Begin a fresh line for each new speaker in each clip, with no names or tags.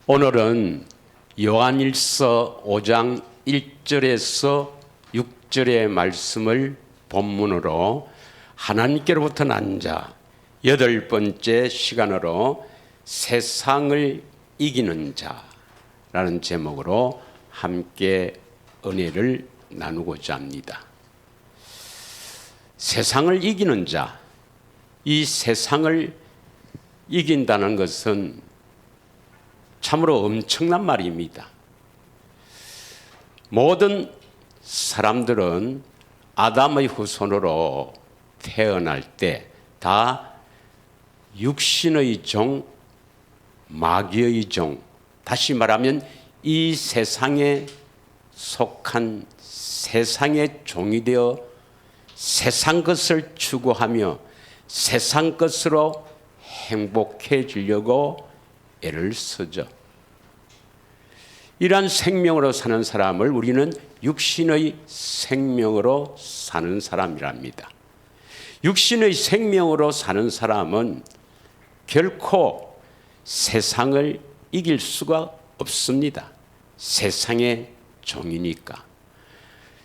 오늘은 요한일서 5장 1절에서 6절의 말씀을 본문으로 하나님께로부터 난 자 8번째 시간으로 세상을 이기는 자라는 제목으로 함께 은혜를 나누고자 합니다. 세상을 이기는 자, 이 세상을 이긴다는 것은 참으로 엄청난 말입니다. 모든 사람들은 아담의 후손으로 태어날 때 다 육신의 종, 마귀의 종, 다시 말하면 이 세상에 속한 세상의 종이 되어 세상 것을 추구하며 세상 것으로 행복해지려고 애를 쓰죠. 이러한 생명으로 사는 사람을 우리는 육신의 생명으로 사는 사람이랍니다. 육신의 생명으로 사는 사람은 결코 세상을 이길 수가 없습니다. 세상의 종이니까.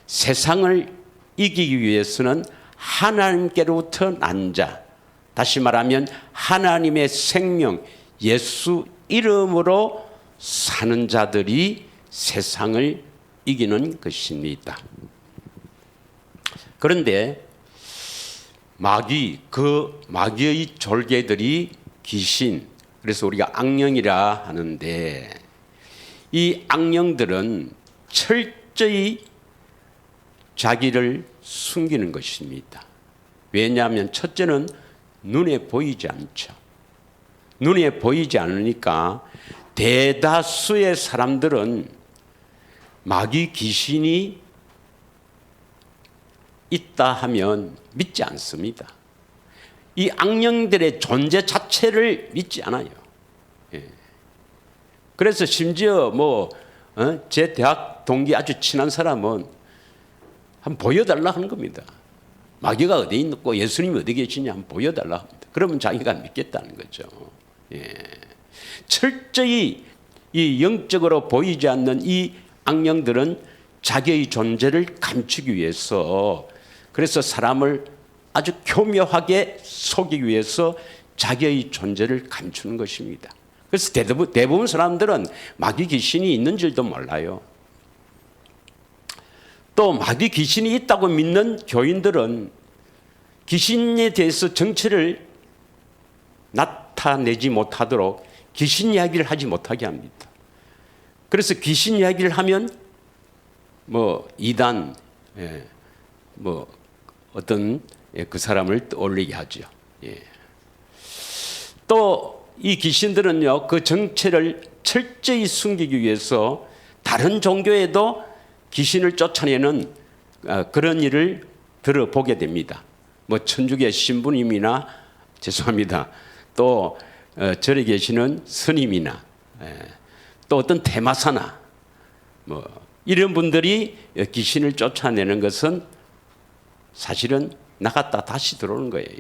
세상을 이기기 위해서는 하나님께로부터 난 자, 다시 말하면 하나님의 생명, 예수 이름으로 사는 자들이 세상을 이기는 것입니다. 그런데 마귀의 졸개들이 귀신, 그래서 우리가 악령이라 하는데, 이 악령들은 철저히 자기를 숨기는 것입니다. 왜냐하면 첫째는 눈에 보이지 않죠. 눈에 보이지 않으니까 대다수의 사람들은 마귀 귀신이 있다 하면 믿지 않습니다. 이 악령들의 존재 자체를 믿지 않아요. 그래서 심지어 제 대학 동기 아주 친한 사람은 한번 보여달라 하는 겁니다. 마귀가 어디 있고 예수님이 어디 계시냐 한번 보여달라 합니다. 그러면 자기가 믿겠다는 거죠. 철저히 이 영적으로 보이지 않는 이 악령들은 자기의 존재를 감추기 위해서, 그래서 사람을 아주 교묘하게 속이기 위해서 자기의 존재를 감추는 것입니다. 그래서 대부분 사람들은 마귀 귀신이 있는 줄도 몰라요. 또 마귀 귀신이 있다고 믿는 교인들은 귀신에 대해서 정체를 나타내지 못하도록 귀신 이야기를 하지 못하게 합니다. 그래서 귀신 이야기를 하면 이단, 어떤 그 사람을 떠올리게 하죠. 또 이 귀신들은요, 그 정체를 철저히 숨기기 위해서 다른 종교에도 귀신을 쫓아내는 그런 일을 들어보게 됩니다. 천주교 신부님이나, 죄송합니다, 또 절에 계시는 스님이나, 또 어떤 대마사나 이런 분들이 귀신을 쫓아내는 것은 사실은 나갔다 다시 들어오는 거예요.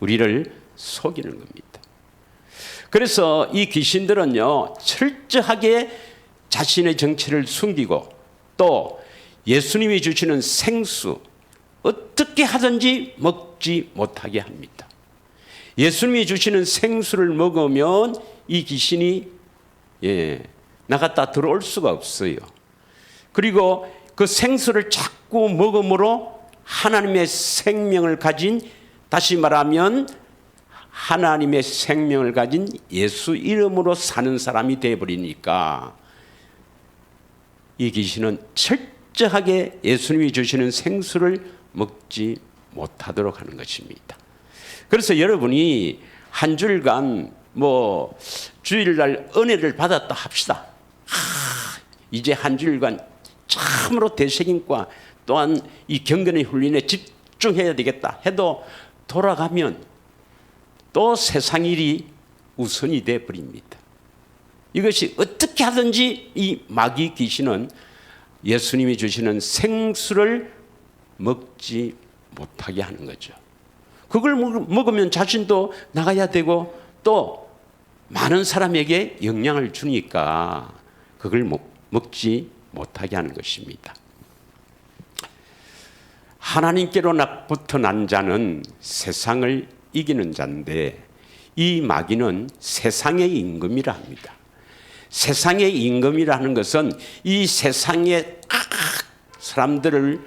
우리를 속이는 겁니다. 그래서 이 귀신들은요, 철저하게 자신의 정체를 숨기고 또 예수님이 주시는 생수 어떻게 하든지 먹지 못하게 합니다. 예수님이 주시는 생수를 먹으면 이 귀신이 나갔다 들어올 수가 없어요. 그리고 그 생수를 자꾸 먹음으로 하나님의 생명을 가진, 다시 말하면 하나님의 생명을 가진 예수 이름으로 사는 사람이 되어버리니까 이 귀신은 철저하게 예수님이 주시는 생수를 먹지 못하도록 하는 것입니다. 그래서 여러분이 한 주일간 주일날 은혜를 받았다 합시다. 이제 한 주일간 참으로 대책임과 또한 이 경건의 훈련에 집중해야 되겠다 해도 돌아가면 또 세상 일이 우선이 되어 버립니다. 이것이 어떻게 하든지 이 마귀 귀신은 예수님이 주시는 생수를 먹지 못하게 하는 거죠. 그걸 먹으면 자신도 나가야 되고 또 많은 사람에게 영향을 주니까 그걸 먹지 못하게 하는 것입니다. 하나님께로부터 난 자는 세상을 이기는 자인데 이 마귀는 세상의 임금이라 합니다. 세상의 임금이라는 것은 이 세상의 사람들을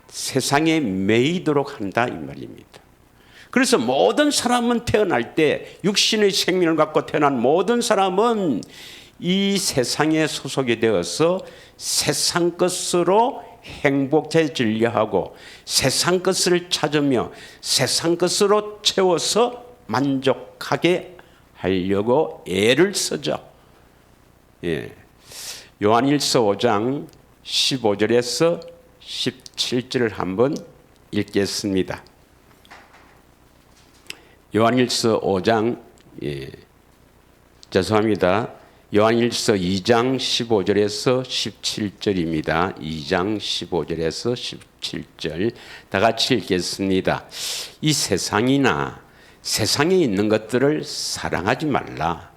세상에 매이도록 한다 이 말입니다. 그래서 모든 사람은 태어날 때 육신의 생명을 갖고 태어난 모든 사람은 이 세상에 소속이 되어서 세상 것으로 행복해지려 하고 세상 것을 찾으며 세상 것으로 채워서 만족하게 하려고 애를 쓰죠. 요한일서 5장 15절에서 17절을 한번 읽겠습니다. 요한일서 5장 죄송합니다. 요한일서 2장 15절에서 17절입니다. 2장 15절에서 17절 다 같이 읽겠습니다. 이 세상이나 세상에 있는 것들을 사랑하지 말라.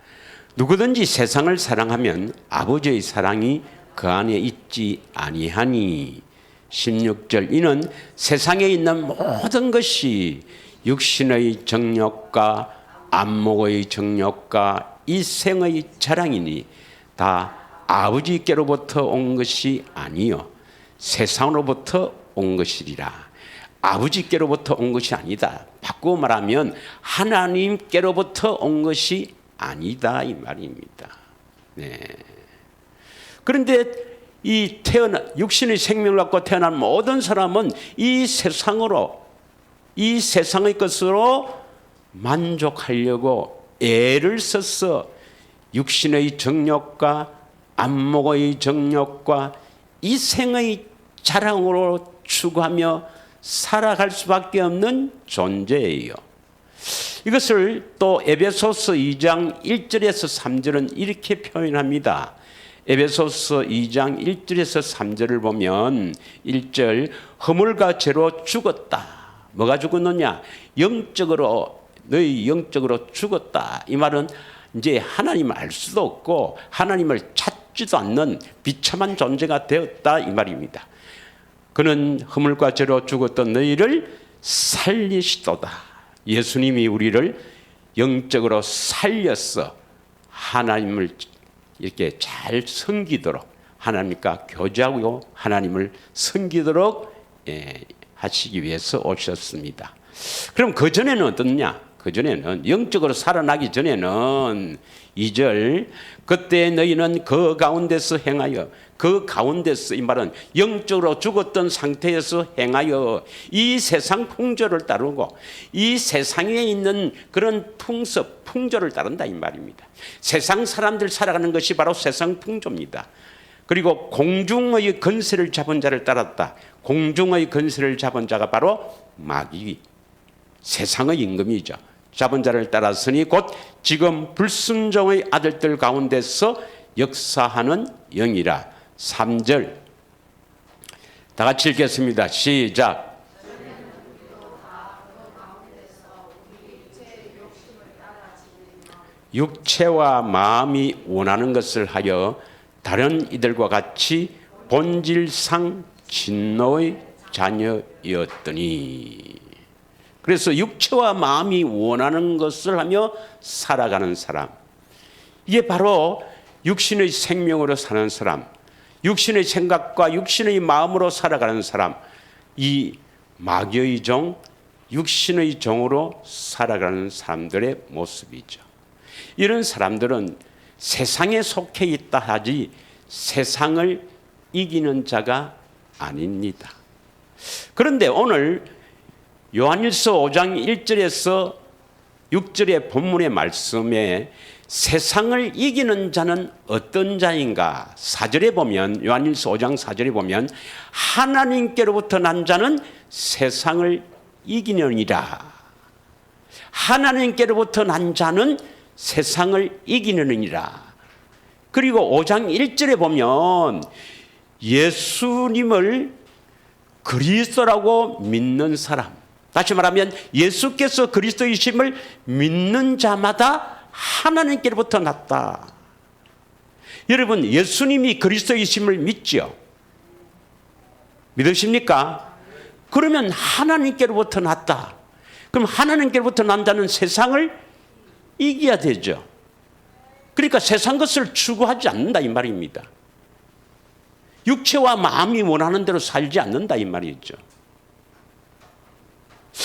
누구든지 세상을 사랑하면 아버지의 사랑이 그 안에 있지 아니하니. 16절 이는 세상에 있는 모든 것이 육신의 정욕과 안목의 정욕과 이 생의 자랑이니 다 아버지께로부터 온 것이 아니요 세상으로부터 온 것이리라. 아버지께로부터 온 것이 아니다. 바꾸어 말하면 하나님께로부터 온 것이 아니다 이 말입니다. 그런데 이 육신의 생명을 갖고 태어난 모든 사람은 이 세상으로 이 세상의 것으로 만족하려고 애를 써서 육신의 정욕과 안목의 정욕과 이 생의 자랑으로 추구하며 살아갈 수밖에 없는 존재예요. 이것을 또 에베소서 2장 1절에서 3절은 이렇게 표현합니다. 에베소서 2장 1절에서 3절을 보면 1절 허물과 죄로 죽었다. 뭐가 죽었느냐? 영적으로 너희 영적으로 죽었다. 이 말은 이제 하나님을 알 수도 없고 하나님을 찾지도 않는 비참한 존재가 되었다 이 말입니다. 그는 허물과 죄로 죽었던 너희를 살리시도다. 예수님이 우리를 영적으로 살려서 하나님을 이렇게 잘 섬기도록 하나님과 교제하고 하나님을 섬기도록 하시기 위해서 오셨습니다. 그럼 그전에는 어떻냐? 그전에는 영적으로 살아나기 전에는 2절 그때 너희는 그 가운데서 행하여 그 가운데서 이 말은 영적으로 죽었던 상태에서 행하여 이 세상 풍조를 따르고 이 세상에 있는 그런 풍습 풍조를 따른다 이 말입니다. 세상 사람들 살아가는 것이 바로 세상 풍조입니다. 그리고 공중의 권세를 잡은 자를 따랐다. 공중의 권세를 잡은 자가 바로 마귀 세상의 임금이죠. 잡은 자를 따랐으니 곧 지금 불순종의 아들들 가운데서 역사하는 영이라. 3절 다 같이 읽겠습니다. 시작. 육체와 마음이 원하는 것을 하여 다른 이들과 같이 본질상 진노의 자녀였더니. 그래서 육체와 마음이 원하는 것을 하며 살아가는 사람, 이게 바로 육신의 생명으로 사는 사람, 육신의 생각과 육신의 마음으로 살아가는 사람, 이 마귀의 종, 육신의 종으로 살아가는 사람들의 모습이죠. 이런 사람들은 세상에 속해 있다 하지 세상을 이기는 자가 아닙니다. 그런데 오늘 요한일서 5장 1절에서 6절의 본문의 말씀에 세상을 이기는 자는 어떤 자인가? 4절에 보면 요한일서 5장 4절에 보면 하나님께로부터 난 자는 세상을 이기느니라. 하나님께로부터 난 자는 세상을 이기느니라. 그리고 5장 1절에 보면 예수님을 그리스도라고 믿는 사람, 다시 말하면 예수께서 그리스도이심을 믿는 자마다 하나님께로부터 났다. 여러분, 예수님이 그리스도이심을 믿죠? 믿으십니까? 그러면 하나님께로부터 났다. 그럼 하나님께로부터 난 자는 세상을 이겨야 되죠. 그러니까 세상 것을 추구하지 않는다 이 말입니다. 육체와 마음이 원하는 대로 살지 않는다 이 말이죠.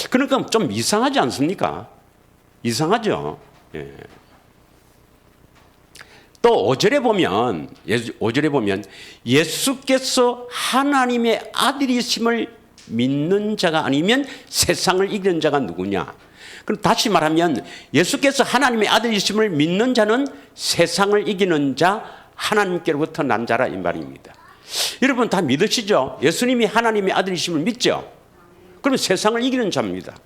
그러니까 좀 이상하지 않습니까? 이상하죠. 예. 또 5절에 보면 예수께서 하나님의 아들이심을 믿는 자가 아니면 세상을 이기는 자가 누구냐? 그럼 다시 말하면 예수께서 하나님의 아들이심을 믿는 자는 세상을 이기는 자, 하나님께로부터 난 자라 이 말입니다. 여러분 다 믿으시죠? 예수님이 하나님의 아들이심을 믿죠? 그러면 세상을 이기는 자입니다.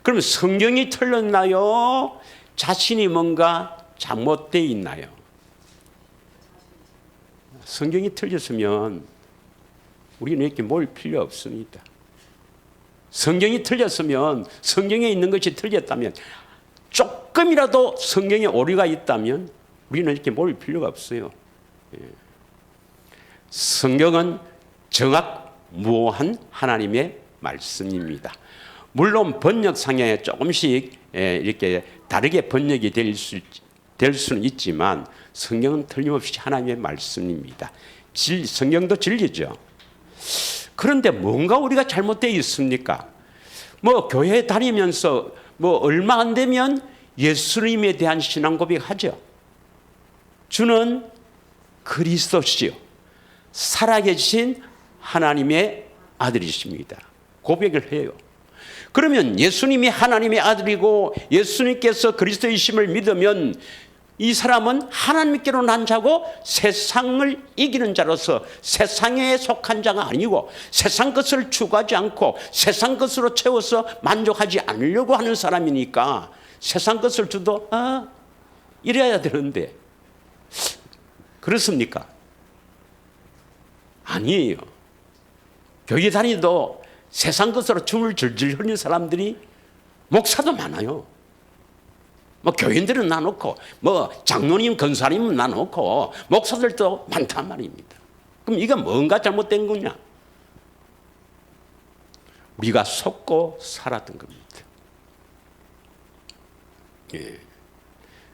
그러면 성경이 틀렸나요? 자신이 뭔가 잘못되어 있나요? 성경이 틀렸으면 우리는 이렇게 모일 필요 없습니다. 성경이 틀렸으면, 성경에 있는 것이 틀렸다면, 조금이라도 성경에 오류가 있다면 우리는 이렇게 모일 필요가 없어요. 성경은 정확무오한 하나님의 말씀입니다. 물론 번역상에 조금씩 이렇게 다르게 번역이 될 수는 있지만 성경은 틀림없이 하나님의 말씀입니다. 성경도 진리죠. 그런데 뭔가 우리가 잘못되어 있습니까? 뭐 교회 다니면서 뭐 얼마 안 되면 예수님에 대한 신앙 고백하죠. 주는 그리스도시요 살아계신 하나님의 아들이십니다. 고백을 해요. 그러면 예수님이 하나님의 아들이고 예수님께서 그리스도이심을 믿으면 이 사람은 하나님께로 난 자고 세상을 이기는 자로서 세상에 속한 자가 아니고 세상 것을 추구하지 않고 세상 것으로 채워서 만족하지 않으려고 하는 사람이니까 세상 것을 주도 이래야 되는데 그렇습니까? 아니에요. 교회 다니도 세상 것으로 춤을 줄줄 흐르는 사람들이 목사도 많아요. 뭐 교인들은 나놓고 뭐 장로님 권사님은 나놓고 목사들도 많단 말입니다. 그럼 이게 뭔가 잘못된 거냐? 우리가 속고 살았던 겁니다. 예.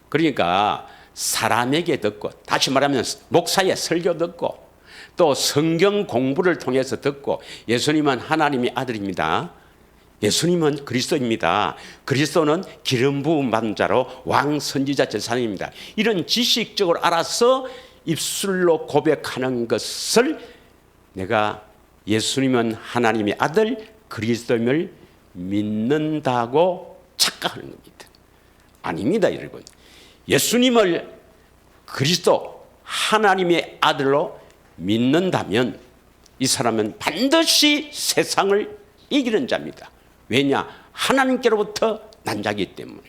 그러니까 사람에게 듣고 다시 말하면 목사의 설교 듣고 또 성경 공부를 통해서 듣고 예수님은 하나님의 아들입니다. 예수님은 그리스도입니다. 그리스도는 기름 부음 받은 자로 왕 선지자 제사장입니다. 이런 지식적으로 알아서 입술로 고백하는 것을 내가 예수님은 하나님의 아들 그리스도임을 믿는다고 착각하는 겁니다. 아닙니다, 여러분. 예수님을 그리스도 하나님의 아들로 믿는다면 이 사람은 반드시 세상을 이기는 자입니다. 왜냐? 하나님께로부터 난 자이기 때문에.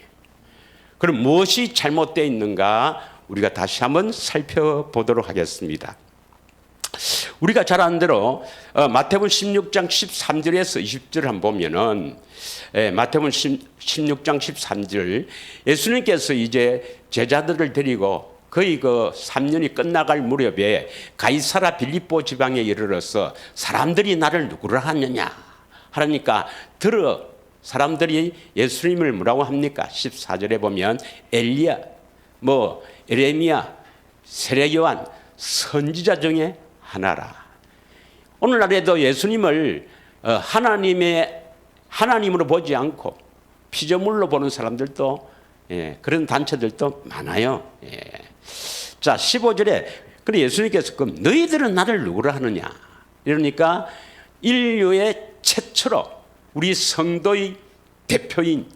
그럼 무엇이 잘못되어 있는가? 우리가 다시 한번 살펴보도록 하겠습니다. 우리가 잘 아는 대로 마태복음 16장 13절에서 20절을 한번 보면은 마태복음 16장 13절 예수님께서 이제 제자들을 데리고 거의 그 3년이 끝나갈 무렵에 가이사라 빌립보 지방에 이르러서 사람들이 나를 누구라 하느냐 하니까 들어 사람들이 예수님을 뭐라고 합니까? 14절에 보면 엘리야, 뭐 에레미야, 세례요한 선지자 중에 하나라. 오늘날에도 예수님을 하나님으로 보지 않고 피조물로 보는 사람들도 그런 단체들도 많아요. 자 15절에 그래 예수님께서 그럼 너희들은 나를 누구라 하느냐 이러니까 인류의 최초로 우리 성도의 대표인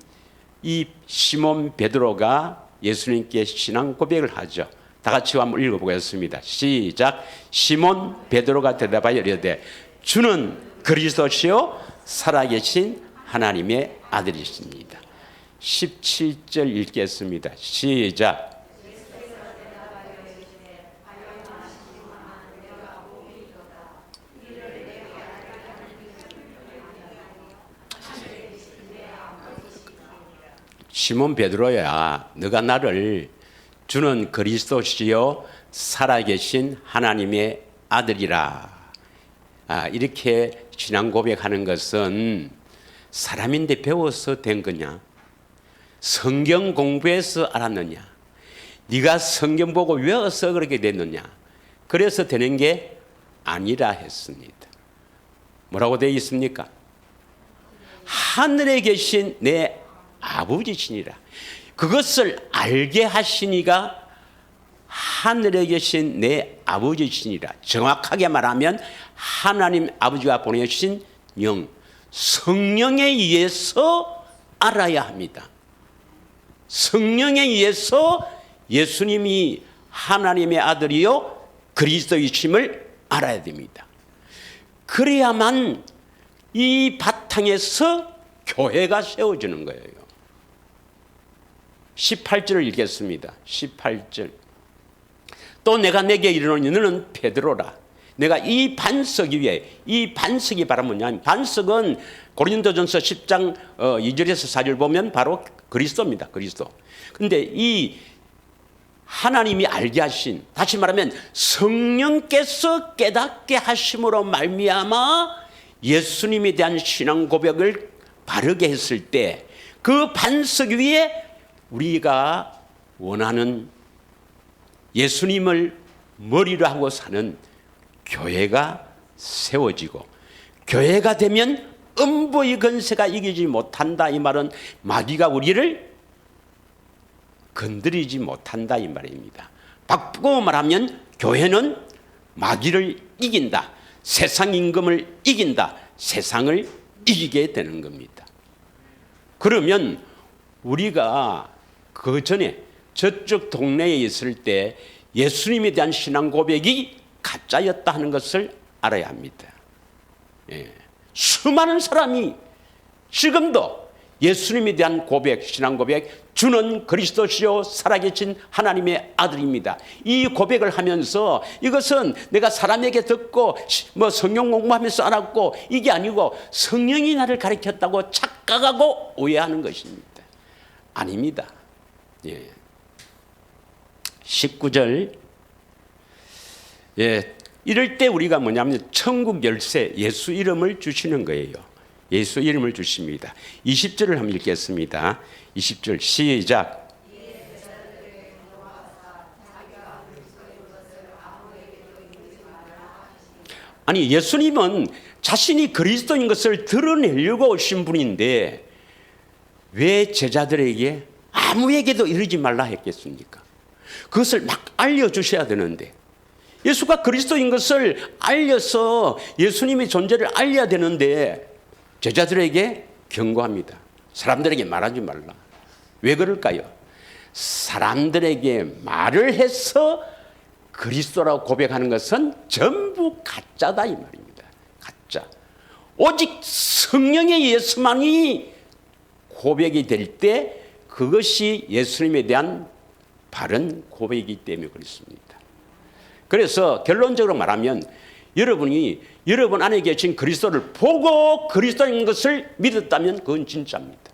이 시몬 베드로가 예수님께 신앙 고백을 하죠. 다 같이 한번 읽어보겠습니다. 시작. 시몬 베드로가 대답하여 이르되 주는 그리스도시요 살아계신 하나님의 아들이십니다. 17절 읽겠습니다. 시작. 시몬 베드로야, 너가 나를 주는 그리스도시요 살아계신 하나님의 아들이라. 이렇게 신앙 고백하는 것은 사람인데 배워서 된 거냐? 성경 공부해서 알았느냐? 네가 성경 보고 외워서 그렇게 됐느냐? 그래서 되는 게 아니라 했습니다. 뭐라고 되어 있습니까? 하늘에 계신 내 아버지시니라. 그것을 알게 하시니가 하늘에 계신 내 아버지시니라. 정확하게 말하면 하나님 아버지가 보내신 영, 성령에 의해서 알아야 합니다. 성령에 의해서 예수님이 하나님의 아들이요 그리스도이심을 알아야 됩니다. 그래야만 이 바탕에서 교회가 세워지는 거예요. 18절을 읽겠습니다. 18절. 또 내가 내게 이르노니 너는 베드로라. 내가 이 반석 위에, 이 반석이 바로 뭐냐면, 반석은 고린도전서 10장 2절에서 4절 보면 바로 그리스도입니다. 그리스도. 근데 이 하나님이 알게 하신, 다시 말하면 성령께서 깨닫게 하심으로 말미암아 예수님에 대한 신앙 고백을 바르게 했을 때 그 반석 위에 우리가 원하는 예수님을 머리로 하고 사는 교회가 세워지고, 교회가 되면 음부의 권세가 이기지 못한다. 이 말은 마귀가 우리를 건드리지 못한다 이 말입니다. 바꾸고 말하면 교회는 마귀를 이긴다. 세상 임금을 이긴다. 세상을 이기게 되는 겁니다. 그러면 우리가 그 전에 저쪽 동네에 있을 때 예수님에 대한 신앙 고백이 가짜였다 하는 것을 알아야 합니다. 수많은 사람이 지금도 예수님에 대한 고백, 신앙 고백, 주는 그리스도시요 살아계신 하나님의 아들입니다. 이 고백을 하면서 이것은 내가 사람에게 듣고 뭐 성경 공부하면서 알았고 이게 아니고 성령이 나를 가르쳤다고 착각하고 오해하는 것입니다. 아닙니다. 19절. 이럴 때 우리가 뭐냐면 천국 열쇠, 예수 이름을 주시는 거예요. 예수 이름을 주십니다. 20절을 한번 읽겠습니다. 20절 시작. 아니, 예수님은 자신이 그리스도인 것을 드러내려고 오신 분인데 왜 제자들에게 아무에게도 이르지 말라 했겠습니까? 그것을 막 알려주셔야 되는데, 예수가 그리스도인 것을 알려서 예수님의 존재를 알려야 되는데 제자들에게 경고합니다. 사람들에게 말하지 말라. 왜 그럴까요? 사람들에게 말을 해서 그리스도라고 고백하는 것은 전부 가짜다 이 말입니다. 가짜. 오직 성령에 의해서만이 고백이 될 때 그것이 예수님에 대한 바른 고백이기 때문에 그렇습니다. 그래서 결론적으로 말하면 여러분 안에 계신 그리스도를 보고 그리스도인 것을 믿었다면 그건 진짜입니다.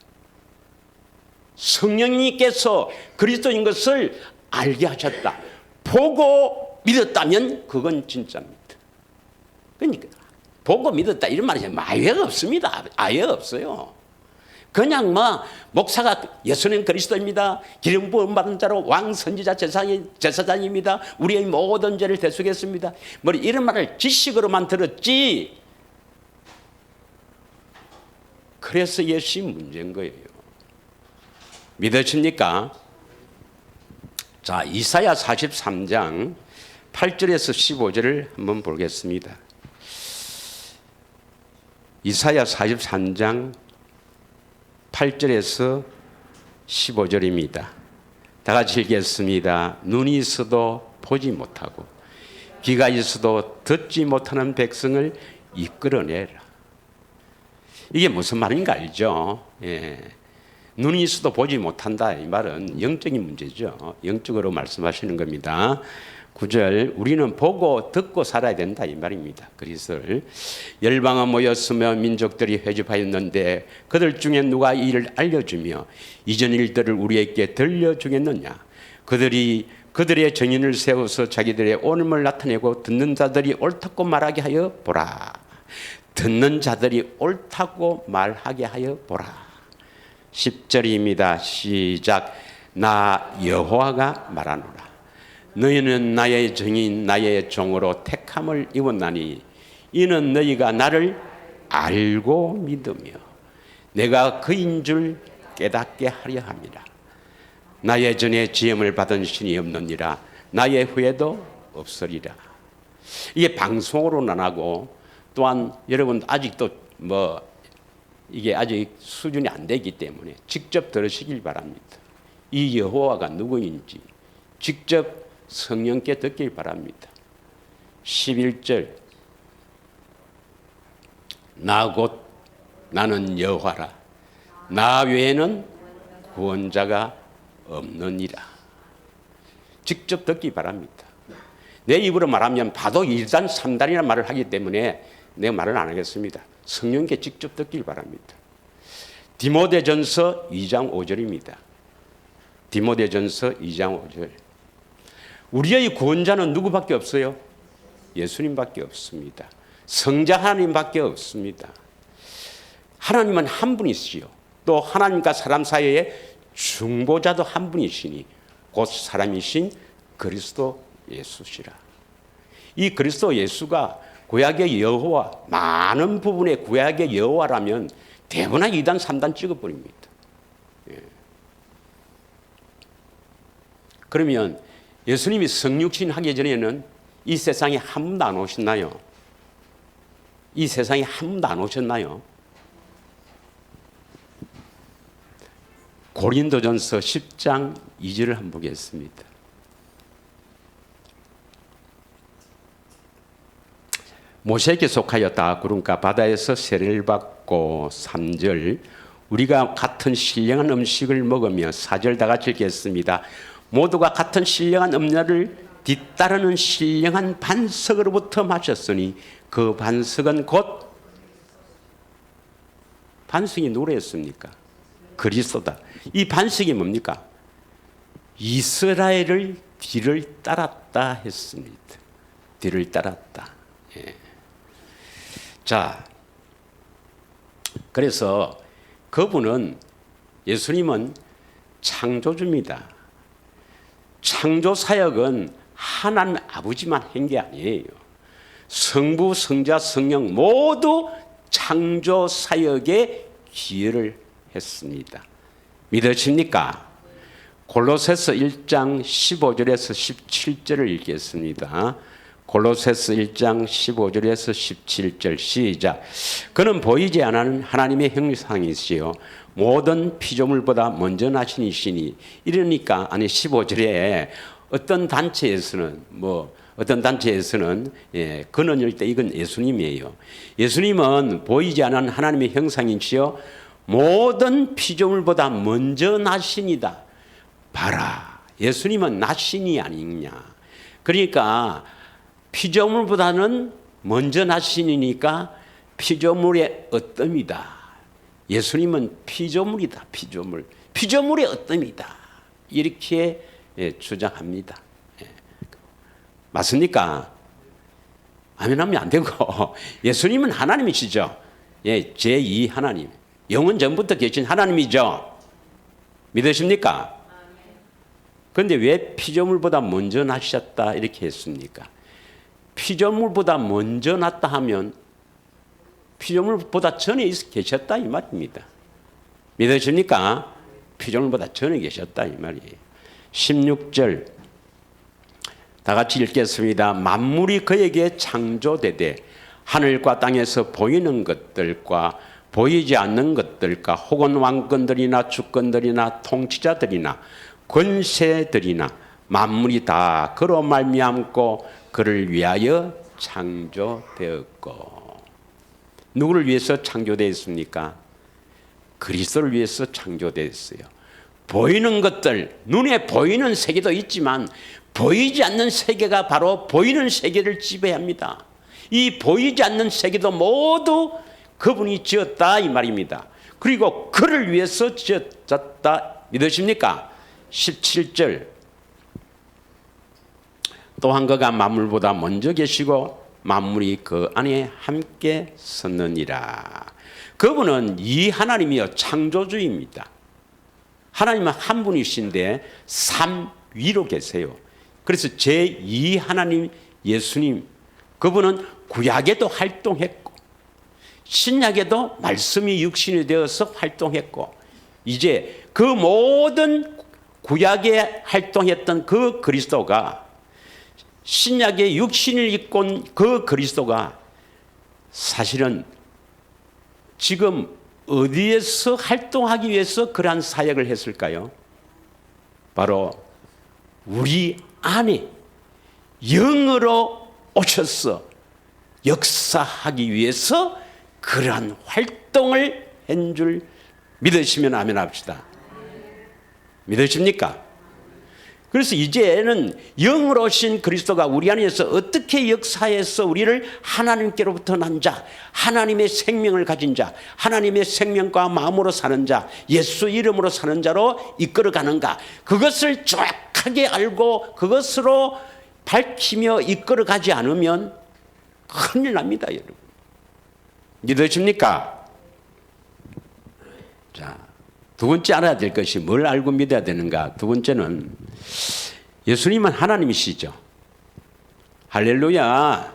성령님께서 그리스도인 것을 알게 하셨다. 보고 믿었다면 그건 진짜입니다. 그러니까 보고 믿었다 이런 말이 아예 없습니다. 아예 없어요. 그냥 목사가 예수님 그리스도입니다. 기름 부음 받은 자로 왕 선지자 제사장입니다. 우리의 모든 죄를 대속했습니다. 이런 말을 지식으로만 들었지. 그래서 예수님 문제인 거예요. 믿으십니까? 자, 이사야 43장 8절에서 15절을 한번 보겠습니다. 이사야 43장 8절에서 15절입니다. 다 같이 읽겠습니다. 눈이 있어도 보지 못하고 귀가 있어도 듣지 못하는 백성을 이끌어내라. 이게 무슨 말인가 알죠? 눈이 있어도 보지 못한다. 이 말은 영적인 문제죠. 영적으로 말씀하시는 겁니다. 9절 우리는 보고 듣고 살아야 된다 이 말입니다. 그리스도를 열방은 모였으며 민족들이 회집하였는데 그들 중에 누가 이 일을 알려주며 이전 일들을 우리에게 들려주겠느냐. 그들의 정인을 세워서 자기들의 옳음을 나타내고 듣는 자들이 옳다고 말하게 하여 보라. 듣는 자들이 옳다고 말하게 하여 보라. 10절입니다. 시작. 나 여호와가 말하노라. 너희는 나의 정인 나의 종으로 택함을 입었나니 이는 너희가 나를 알고 믿으며 내가 그인 줄 깨닫게 하려 함이라. 나의 전에 지음을 받은 신이 없느니라. 나의 후에도 없으리라. 이게 방송으로는 안 하고 또한 여러분 아직도 이게 아직 수준이 안 되기 때문에 직접 들으시길 바랍니다. 이 여호와가 누구인지 직접 성령께 듣길 바랍니다. 11절 나 곧 나는 여호와라. 나 외에는 구원자가 없느니라. 직접 듣기 바랍니다. 내 입으로 말하면 봐도 1단 3단이라는 말을 하기 때문에 내가 말을 안 하겠습니다. 성령께 직접 듣길 바랍니다. 디모데전서 2장 5절입니다. 디모데전서 2장 5절 우리의 구원자는 누구밖에 없어요? 예수님밖에 없습니다. 성자 하나님밖에 없습니다. 하나님은 한 분이시요. 또 하나님과 사람 사이에 중보자도 한 분이시니 곧 사람이신 그리스도 예수시라. 이 그리스도 예수가 구약의 여호와, 많은 부분의 구약의 여호와라면 대부분 2단 3단 찍어버립니다. 예. 그러면 예수님이 성육신 하기 전에는 이 세상에 한 번도 안 오셨나요? 이 세상에 한 번도 안 오셨나요? 고린도전서 10장 2절을 한번 보겠습니다. 모세에게 속하였다. 구름과 바다에서 세례를 받고 3절 우리가 같은 신령한 음식을 먹으며 4절 다 같이 읽겠습니다. 모두가 같은 신령한 음료를 뒤따르는 신령한 반석으로부터 마셨으니 그 반석은 곧 반석이 누구였습니까? 그리스도다. 이 반석이 뭡니까? 이스라엘을 뒤를 따랐다 했습니다. 뒤를 따랐다. 예. 자, 그래서 그분은 예수님은 창조주입니다. 창조 사역은 하나님 아버지만 한 게 아니에요. 성부, 성자, 성령 모두 창조 사역에 기여를 했습니다. 믿으십니까? 골로새서 1장 15절에서 17절을 읽겠습니다. 골로새서 1장 15절에서 17절 시작. 그는 보이지 않는 하나님의 형상이시요 모든 피조물보다 먼저 나신 이시니 이러니까 15절에 어떤 단체에서는 근원일 때 이건 예수님이에요. 예수님은 보이지 않는 하나님의 형상이시요 모든 피조물보다 먼저 나신이다. 봐라, 예수님은 나신이 아니냐. 그러니까 피조물보다는 먼저 나신이니까 피조물의 어뜸이다. 예수님은 피조물이다. 피조물의 어뜸이다. 이렇게 주장합니다. 맞습니까? 아멘하면 안 되고 예수님은 하나님이시죠. 제2 하나님, 영원 전부터 계신 하나님이죠. 믿으십니까? 그런데 왜 피조물보다 먼저 나셨다 이렇게 했습니까? 피조물보다 먼저 났다 하면 피조물보다 전에 계셨다 이 말입니다. 믿으십니까? 피조물보다 전에 계셨다 이 말이에요. 16절 다 같이 읽겠습니다. 만물이 그에게 창조되되 하늘과 땅에서 보이는 것들과 보이지 않는 것들과 혹은 왕권들이나 주권들이나 통치자들이나 권세들이나 만물이 다 그로 말미암고 그를 위하여 창조되었고. 누구를 위해서 창조되었습니까? 그리스도를 위해서 창조되었어요. 보이는 것들, 눈에 보이는 세계도 있지만 보이지 않는 세계가 바로 보이는 세계를 지배합니다. 이 보이지 않는 세계도 모두 그분이 지었다 이 말입니다. 그리고 그를 위해서 지었다 믿으십니까? 17절 또한 그가 만물보다 먼저 계시고 만물이 그 안에 함께 섰느니라. 그분은 이 하나님이여 창조주입니다. 하나님은 한 분이신데 삼위로 계세요. 그래서 제2 하나님 예수님, 그분은 구약에도 활동했고 신약에도 말씀이 육신이 되어서 활동했고, 이제 그 모든 구약에 활동했던 그 그리스도가, 신약에 육신을 입고 온 그 그리스도가 사실은 지금 어디에서 활동하기 위해서 그러한 사역을 했을까요? 바로 우리 안에 영으로 오셔서 역사하기 위해서 그러한 활동을 한 줄 믿으시면 아멘 합시다. 믿으십니까? 그래서 이제는 영으로 오신 그리스도가 우리 안에서 어떻게 역사해서 우리를 하나님께로부터 난 자, 하나님의 생명을 가진 자, 하나님의 생명과 마음으로 사는 자, 예수 이름으로 사는 자로 이끌어가는가, 그것을 정확하게 알고 그것으로 밝히며 이끌어가지 않으면 큰일 납니다, 여러분. 믿으십니까? 자, 두 번째 알아야 될 것이 뭘 알고 믿어야 되는가? 두 번째는 예수님은 하나님이시죠. 할렐루야.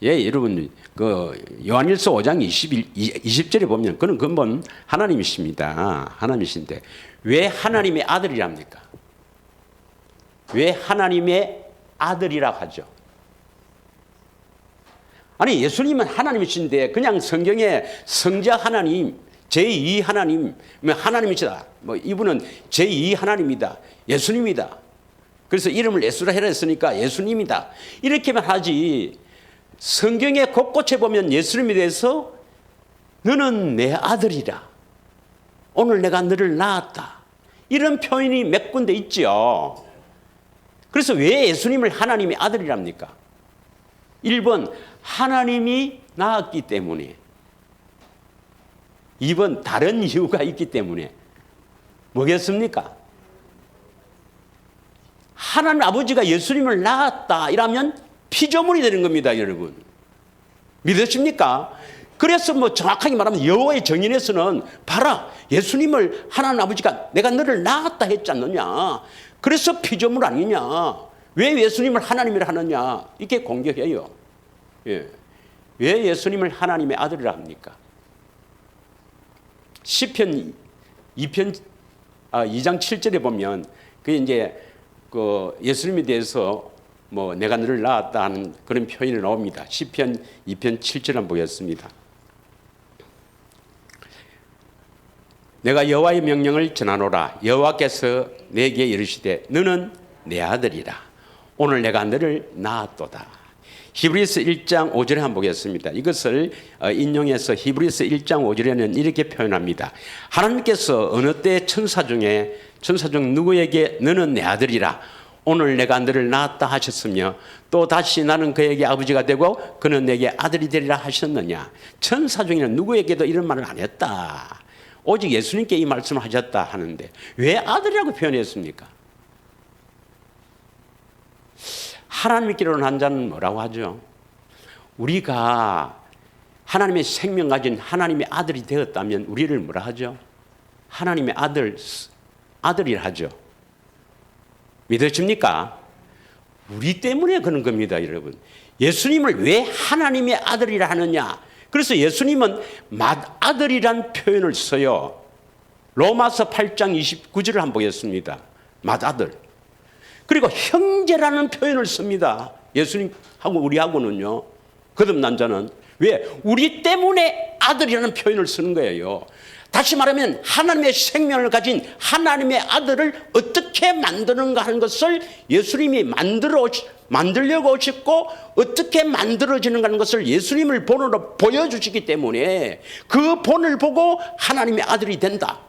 예, 여러분, 그 요한일서 5장 20절에 보면 그는 근본 하나님이십니다. 하나님이신데 왜 하나님의 아들이랍니까? 왜 하나님의 아들이라고 하죠? 아니, 예수님은 하나님이신데 그냥 성경에 성자 하나님, 제2 하나님, 하나님이시다. 뭐 이분은 제2 하나님이다. 예수님이다. 그래서 이름을 예수라 해라 했으니까 예수님이다. 이렇게만 하지. 성경에 곳곳에 보면 예수님에 대해서 너는 내 아들이라. 오늘 내가 너를 낳았다. 이런 표현이 몇 군데 있죠. 그래서 왜 예수님을 하나님의 아들이랍니까? 1번 하나님이 낳았기 때문에, 2번 다른 이유가 있기 때문에. 뭐겠습니까? 하나님 아버지가 예수님을 낳았다 이러면 피조물이 되는 겁니다, 여러분. 믿으십니까? 그래서 뭐 정확하게 말하면 여호와의 정인에서는 봐라, 예수님을 하나님 아버지가 내가 너를 낳았다 했지 않느냐. 그래서 피조물 아니냐. 왜 예수님을 하나님이라 하느냐. 이렇게 공격해요. 예. 왜 예수님을 하나님의 아들이라 합니까? 시편 2장 7절에 보면 그 이제 그 예수님에 대해서 뭐 내가 너를 낳았다 하는 그런 표현이 나옵니다. 시편 2편 7절 한번 보겠습니다. 내가 여호와의 명령을 전하노라. 여호와께서 내게 이르시되 너는 내 아들이라. 오늘 내가 너를 낳았도다. 히브리서 1장 5절에 한번 보겠습니다. 이것을 인용해서 히브리서 1장 5절에는 이렇게 표현합니다. 하나님께서 어느 때 천사 중 누구에게 너는 내 아들이라 오늘 내가 너를 낳았다 하셨으며 또 다시 나는 그에게 아버지가 되고 그는 내게 아들이 되리라 하셨느냐. 천사 중에는 누구에게도 이런 말을 안 했다. 오직 예수님께 이 말씀을 하셨다 하는데 왜 아들이라고 표현했습니까? 하나님께로 난 자는 뭐라고 하죠? 우리가 하나님의 생명 가진 하나님의 아들이 되었다면 우리를 뭐라 하죠? 하나님의 아들이라 하죠. 믿으십니까? 우리 때문에 그런 겁니다, 여러분. 예수님을 왜 하나님의 아들이라 하느냐? 그래서 예수님은 맏아들이란 표현을 써요. 로마서 8장 29절을 한번 보겠습니다. 맏아들. 그리고 형제라는 표현을 씁니다. 예수님하고 우리하고는요. 거듭난 자는. 왜? 우리 때문에 아들이라는 표현을 쓰는 거예요. 다시 말하면 하나님의 생명을 가진 하나님의 아들을 어떻게 어떻게 만드는가 하는 것을 예수님이 만들려고 오셨고 어떻게 만들어지는가 하는 것을 예수님을 본으로 보여주시기 때문에 그 본을 보고 하나님의 아들이 된다.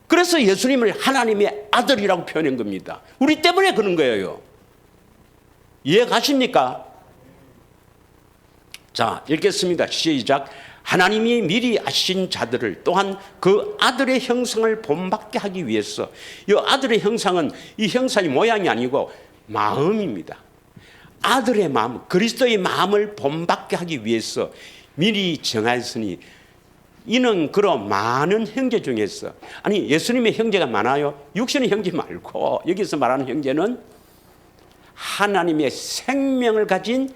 그래서 예수님을 하나님의 아들이라고 표현한 겁니다. 우리 때문에 그런 거예요. 이해 가십니까? 자, 읽겠습니다. 시작. 하나님이 미리 아신 자들을 또한 그 아들의 형상을 본받게 하기 위해서, 이 아들의 형상은 이 형상이 모양이 아니고 마음입니다. 아들의 마음, 그리스도의 마음을 본받게 하기 위해서 미리 정하였으니 이는 그런 많은 형제 중에서, 아니 예수님의 형제가 많아요. 육신의 형제 말고 여기서 말하는 형제는 하나님의 생명을 가진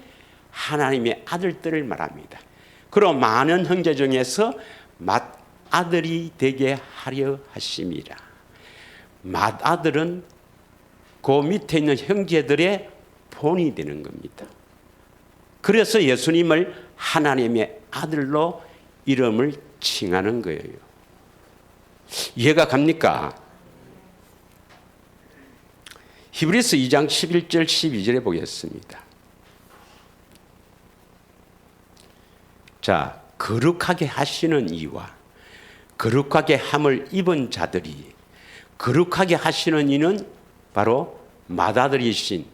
하나님의 아들들을 말합니다. 그런 많은 형제 중에서 맏아들이 되게 하려 하심이라. 맏아들은 그 밑에 있는 형제들의 본이 되는 겁니다. 그래서 예수님을 하나님의 아들로 이름을 칭하는 거예요. 이해가 갑니까? 히브리서 2장 11절 12절에 보겠습니다. 자, 거룩하게 하시는 이와 거룩하게 함을 입은 자들이, 거룩하게 하시는 이는 바로 맏아들이신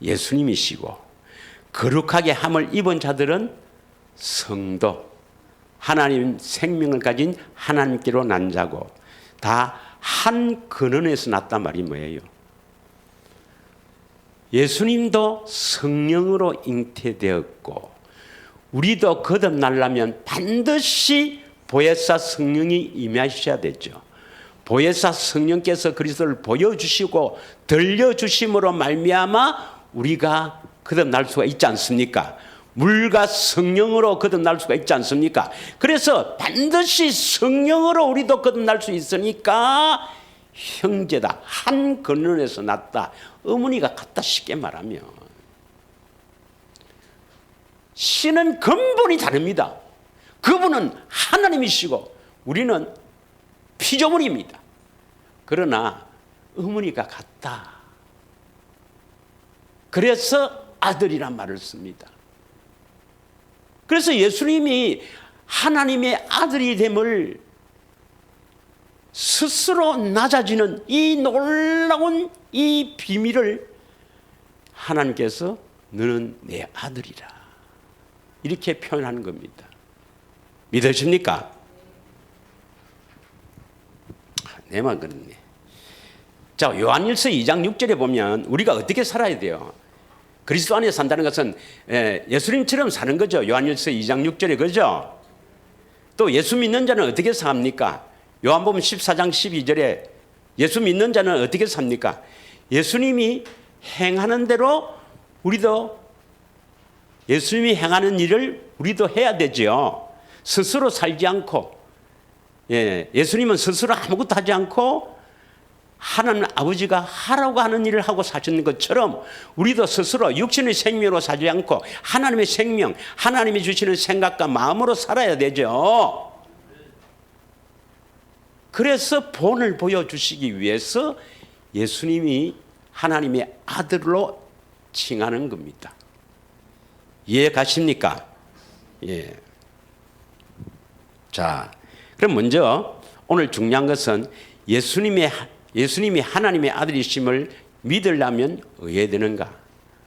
예수님이시고, 거룩하게 함을 입은 자들은 성도, 하나님 생명을 가진 하나님께로 난 자고, 다 한 근원에서 났단 말이 뭐예요? 예수님도 성령으로 잉태되었고 우리도 거듭나려면 반드시 보혜사 성령이 임하셔야 되죠. 보혜사 성령께서 그리스도를 보여주시고 들려주심으로 말미암아 우리가 거듭날 수가 있지 않습니까? 물과 성령으로 거듭날 수가 있지 않습니까? 그래서 반드시 성령으로 우리도 거듭날 수 있으니까 형제다, 한 근원에서 났다, 어머니가 같다, 쉽게 말하면. 신은 근본이 다릅니다. 그분은 하나님이시고 우리는 피조물입니다. 그러나 어머니가 같다. 그래서 아들이란 말을 씁니다. 그래서 예수님이 하나님의 아들이 됨을 스스로 낮아지는 이 놀라운 이 비밀을 하나님께서 너는 내 아들이라 이렇게 표현하는 겁니다. 믿으십니까? 내만 그렇네. 자, 요한일서 2장 6절에 보면 우리가 어떻게 살아야 돼요? 그리스도 안에 산다는 것은 예수님처럼 사는 거죠. 요한일서 2장 6절에 그죠? 또 예수 믿는 자는 어떻게 삽니까? 요한복음 14장 12절에 예수 믿는 자는 어떻게 삽니까? 예수님이 행하는 대로 우리도 예수님이 행하는 일을 우리도 해야 되죠. 스스로 살지 않고, 예수님은 스스로 아무것도 하지 않고 하나님 아버지가 하라고 하는 일을 하고 사시는 것처럼 우리도 스스로 육신의 생명으로 살지 않고 하나님의 생명, 하나님이 주시는 생각과 마음으로 살아야 되죠. 그래서 본을 보여주시기 위해서 예수님이 하나님의 아들로 칭하는 겁니다. 이해 가십니까? 예. 자, 그럼 먼저 오늘 중요한 것은 예수님이 하나님의 아들이심을 믿으려면 어떻게 되는가?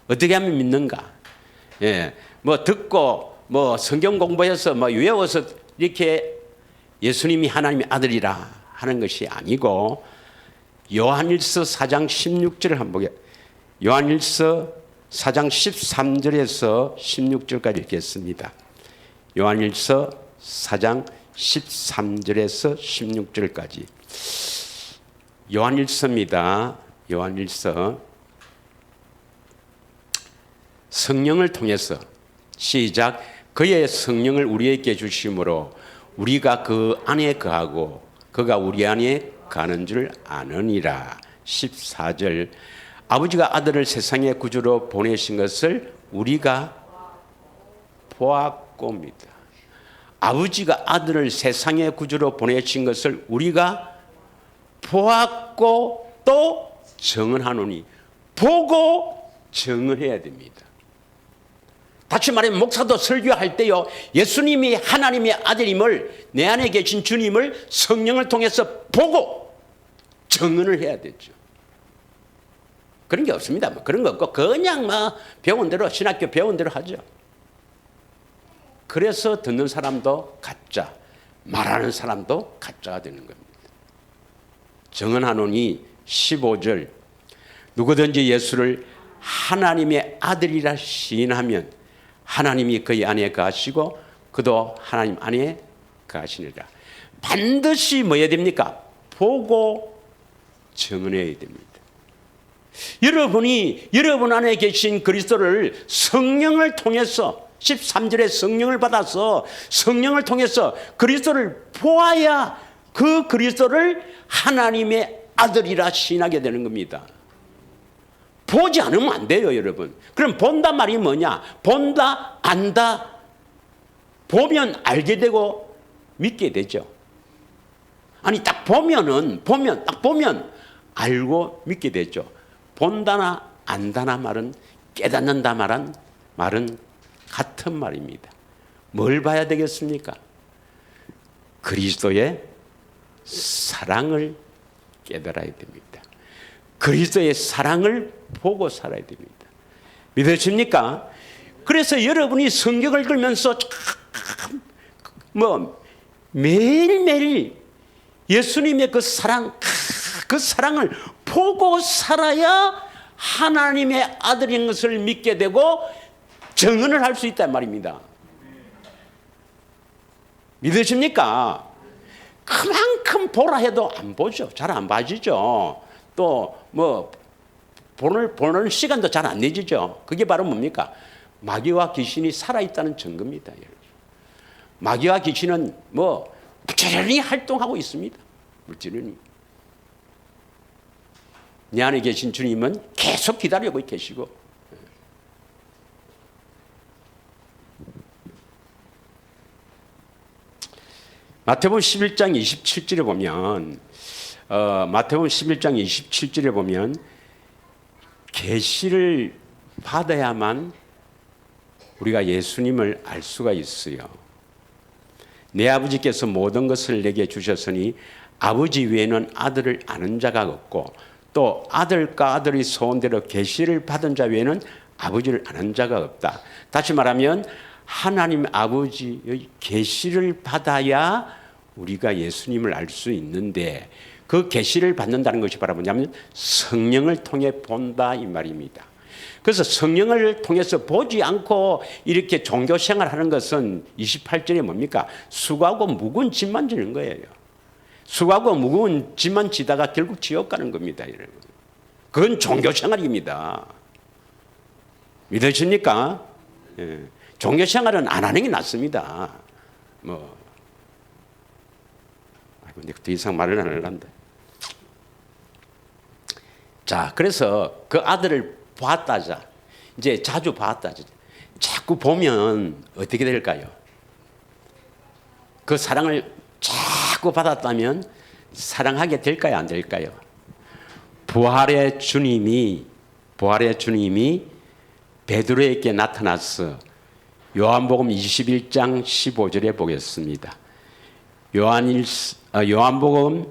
어떻게 하면 믿는가? 예. 뭐 듣고 뭐 성경 공부해서 뭐 외워서 이렇게 예수님이 하나님의 아들이라 하는 것이 아니고, 요한일서 4장 16절을 한번 보게. 요한일서 4장 13절에서 16절까지 읽겠습니다. 요한일서 4장 13절에서 16절까지. 요한일서입니다. 요한일서. 성령을 통해서 시작. 그의 성령을 우리에게 주심으로 우리가 그 안에 거하고 그가 우리 안에 가는 줄 아느니라. 14절. 아버지가 아들을 세상의 구주로 보내신 것을 우리가 보았고입니다. 아버지가 아들을 세상의 구주로 보내신 것을 우리가 보았고 또 증언하노니 보고 증언해야 됩니다. 다시 말하면 목사도 설교할 때요, 예수님이 하나님의 아들임을, 내 안에 계신 주님을 성령을 통해서 보고 증언을 해야 되죠. 그런 게 없습니다. 그런 거 없고 그냥 배운 대로, 신학교 배운 대로 하죠. 그래서 듣는 사람도 가짜, 말하는 사람도 가짜가 되는 겁니다. 증언하노니 15절, 누구든지 예수를 하나님의 아들이라 시인하면 하나님이 그의 안에 거하시고 그도 하나님 안에 거하시니라. 반드시 뭐 해야 됩니까? 보고 증언해야 됩니다. 여러분이 여러분 안에 계신 그리스도를 성령을 통해서 13절에 성령을 받아서 성령을 통해서 그리스도를 보아야 그 그리스도를 하나님의 아들이라 시인하게 되는 겁니다. 보지 않으면 안 돼요, 여러분. 그럼 본다 말이 뭐냐? 본다, 안다. 보면 알게 되고 믿게 되죠. 아니 딱 딱 보면 알고 믿게 되죠. 본다나 안다나 말은, 깨닫는다 말은 같은 말입니다. 뭘 봐야 되겠습니까? 그리스도의 사랑을 깨달아야 됩니다. 그리스도의 사랑을 보고 살아야 됩니다. 믿으십니까? 그래서 여러분이 성경을 읽으면서 매일매일 예수님의 그 사랑을 보고 살아야 하나님의 아들인 것을 믿게 되고 증언을 할 수 있단 말입니다. 믿으십니까? 그만큼 보라 해도 안 보죠. 잘 안 봐지죠. 또 보는 시간도 잘 안 내지죠. 그게 바로 뭡니까? 마귀와 귀신이 살아있다는 증거입니다. 마귀와 귀신은 부지런히 활동하고 있습니다. 부지런히. 내 안에 계신 주님은 계속 기다리고 계시고, 마태복음 11장 27절에 보면 마태복음 11장 27절에 보면 계시를 받아야만 우리가 예수님을 알 수가 있어요. 내 아버지께서 모든 것을 내게 주셨으니 아버지 외에는 아들을 아는 자가 없고 또 아들과 아들의 소원대로 계시를 받은 자 외에는 아버지를 아는 자가 없다. 다시 말하면 하나님 아버지의 계시를 받아야 우리가 예수님을 알 수 있는데, 그 계시를 받는다는 것이 바로 뭐냐면 성령을 통해 본다 이 말입니다. 그래서 성령을 통해서 보지 않고 이렇게 종교 생활하는 것은 28절에 뭡니까? 수고하고 무거운 짐만 지는 거예요. 수고하고 무거운 짐만 지다가 결국 지옥 가는 겁니다, 여러분. 그건 종교 생활입니다. 믿으십니까? 예. 종교 생활은 안 하는 게 낫습니다. 근데 더 이상 말을 안 하려는데. 자, 그래서 그 아들을 봤다자, 이제 자주 봤다자, 자꾸 보면 어떻게 될까요? 그 사랑을 자꾸 받았다면 사랑하게 될까요, 안 될까요? 부활의 주님이 베드로에게 나타나서 요한복음 21장 15절에 보겠습니다. 요한복음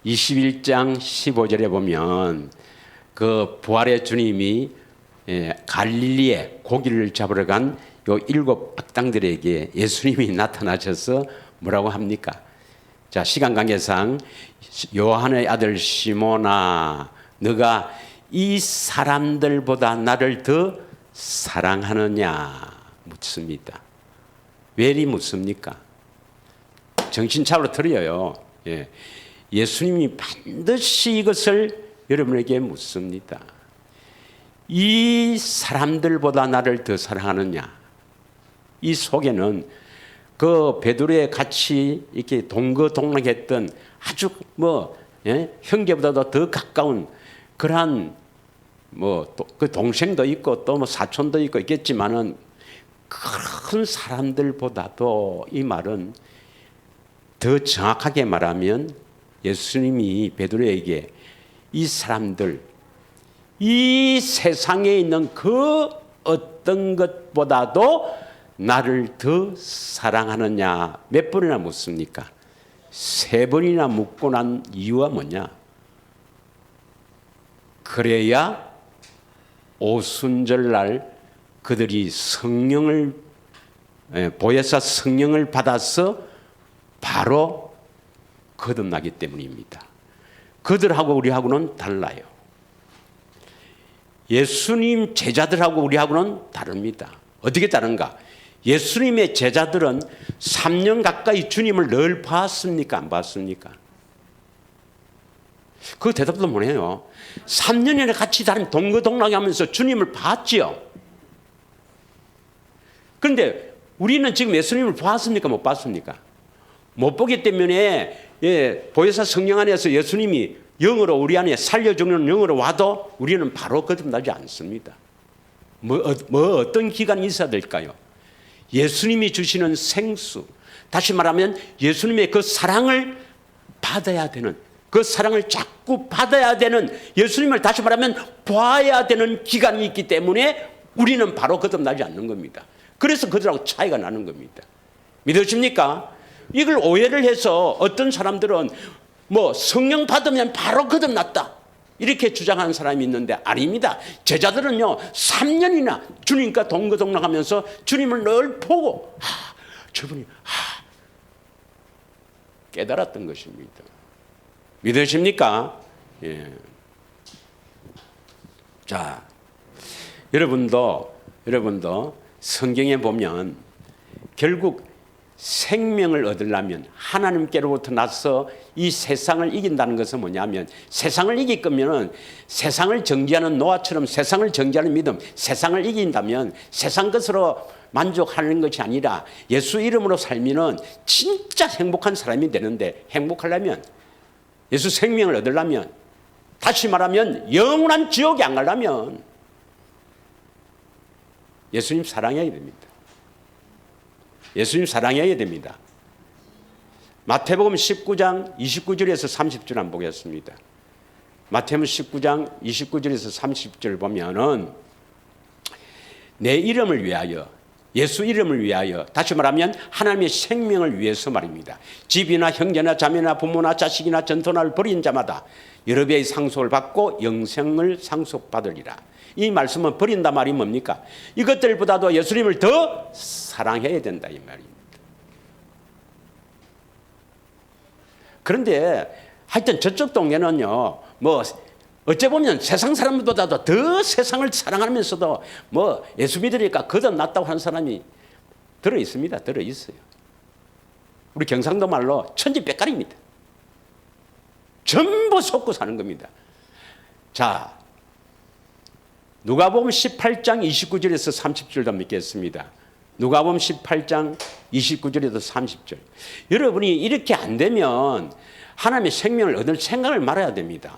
21장 15절에 보면 그 부활의 주님이 갈릴리에 고기를 잡으러 간 요 7 악당들에게 예수님이 나타나셔서 뭐라고 합니까? 자, 시간 관계상 요한의 아들 시몬아, 너가 이 사람들보다 나를 더 사랑하느냐 묻습니다. 왜 이리 묻습니까? 정신 차려 드려요. 예수님이 반드시 이것을 여러분에게 묻습니다. 이 사람들보다 나를 더 사랑하느냐? 이 속에는 그 베드로에 같이 이렇게 동거동락했던 아주 형제보다도 더 가까운 그러한 그 동생도 있고 또 사촌도 있고 있겠지만은 큰 사람들보다도 이 말은 더 정확하게 말하면 예수님이 베드로에게 이 사람들, 이 세상에 있는 그 어떤 것보다도 나를 더 사랑하느냐 몇 번이나 묻습니까? 3번이나 묻고 난 이유가 뭐냐? 그래야 오순절날 그들이 성령을 보혜사 성령을 받아서 바로 거듭나기 때문입니다. 그들하고 우리하고는 달라요. 예수님 제자들하고 우리하고는 다릅니다. 어떻게 다른가? 예수님의 제자들은 3년 가까이 주님을 늘 봤습니까? 안 봤습니까? 그 대답도 뭐네요. 3년이나 같이 다른 동거동락에 하면서 주님을 봤지요. 그런데 우리는 지금 예수님을 봤습니까? 못 봤습니까? 못 보기 때문에 보혜사 성령 안에서 예수님이 영으로 우리 안에 살려주는 영으로 와도 우리는 바로 거듭나지 않습니다. 어떤 기간이 있어야 될까요? 예수님이 주시는 생수, 다시 말하면 예수님의 그 사랑을 받아야 되는, 그 사랑을 자꾸 받아야 되는, 예수님을 다시 말하면 봐야 되는 기간이 있기 때문에 우리는 바로 거듭나지 않는 겁니다. 그래서 그들하고 차이가 나는 겁니다. 믿으십니까? 이걸 오해를 해서 어떤 사람들은 성령 받으면 바로 거듭났다 이렇게 주장하는 사람이 있는데 아닙니다. 제자들은요 3년이나 주님과 동거동락하면서 주님을 늘 보고 저분이 깨달았던 것입니다. 믿으십니까? 예. 자, 여러분도 성경에 보면 결국 생명을 얻으려면 하나님께로부터 나서 이 세상을 이긴다는 것은 뭐냐면, 세상을 이길 거면은 세상을 정죄하는 노아처럼 세상을 정죄하는 믿음, 세상을 이긴다면 세상 것으로 만족하는 것이 아니라 예수 이름으로 살면은 진짜 행복한 사람이 되는데, 행복하려면 예수 생명을 얻으려면, 다시 말하면 영원한 지옥에 안 가려면 예수님 사랑해야 됩니다. 예수님 사랑해야 됩니다. 마태복음 19장 29절에서 30절 한번 보겠습니다. 마태복음 19장 29절에서 30절 보면은 내 이름을 위하여, 예수 이름을 위하여, 다시 말하면 하나님의 생명을 위해서 말입니다. 집이나 형제나 자매나 부모나 자식이나 전토나를 버린 자마다 여러 배의 상속을 받고 영생을 상속받으리라. 이 말씀은 버린다 말이 뭡니까? 이것들보다도 예수님을 더 사랑해야 된다 이 말입니다. 그런데 하여튼 저쪽 동네는요, 어째 보면 세상 사람보다도 더 세상을 사랑하면서도 예수 믿으니까 거듭났다고 하는 사람이 들어 있습니다. 들어 있어요. 우리 경상도 말로 천지백갈입니다. 전부 속고 사는 겁니다. 자, 누가복음 18장 29절에서 30절도 믿겠습니다. 누가복음 18장 29절에서 30절. 여러분이 이렇게 안 되면 하나님의 생명을 얻을 생각을 말아야 됩니다.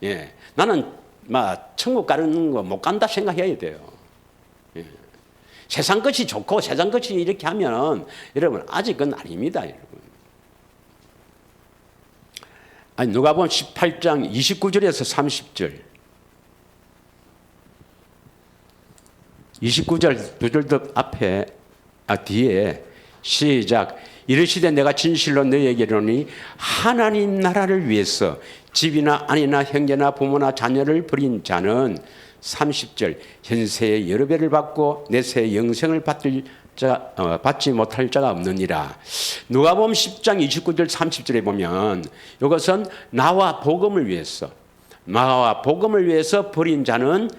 예, 나는 천국 가는 거 못 간다 생각해야 돼요. 예. 세상 것이 좋고 세상 것이 이렇게 하면 여러분 아직은 아닙니다, 여러분. 아니, 누가복음 18장 29절에서 30절. 29절 두 절 더 뒤에 시작. 이르시되 내가 진실로 너희에게 이르노니 하나님 나라를 위해서 집이나 아내나 형제나 부모나 자녀를 버린 자는 30절 현세에 여러 배를 받고 내세에 영생을 받지 못할 자가 없느니라. 누가복음 10장 29절 30절에 보면 이것은 나와 복음을 위해서 버린 자는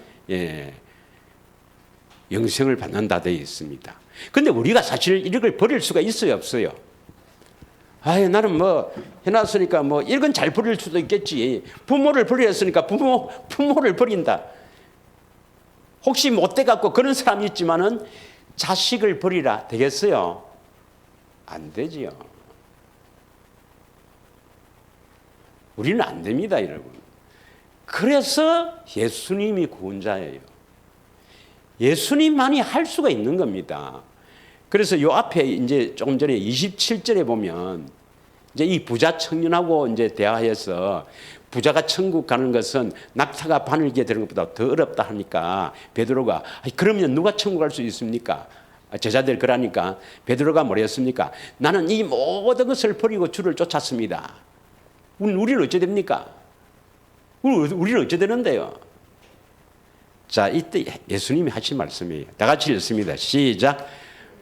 영생을 받는다 되어 있습니다. 그런데 우리가 사실 이걸 버릴 수가 있어요, 없어요? 나는 해놨으니까 이건 잘 버릴 수도 있겠지. 부모를 버렸으니까 부모를 버린다. 혹시 못 돼갖고 그런 사람이 있지만은 자식을 버리라 되겠어요? 안 되지요. 우리는 안 됩니다, 여러분. 그래서 예수님이 구원자예요. 예수님만이 할 수가 있는 겁니다. 그래서 요 앞에 이제 조금 전에 27절에 보면 이제 이 부자 청년하고 이제 대화해서 부자가 천국 가는 것은 낙타가 바늘기에 드는 것보다 더 어렵다 하니까 베드로가 그러면 누가 천국 갈 수 있습니까? 제자들 그러니까 베드로가 뭐랬습니까? 나는 이 모든 것을 버리고 주를 쫓았습니다. 우리는 어찌 됩니까? 우리는 어찌 되는데요? 자, 이때 예수님이 하신 말씀이에요. 다 같이 읽습니다. 시작.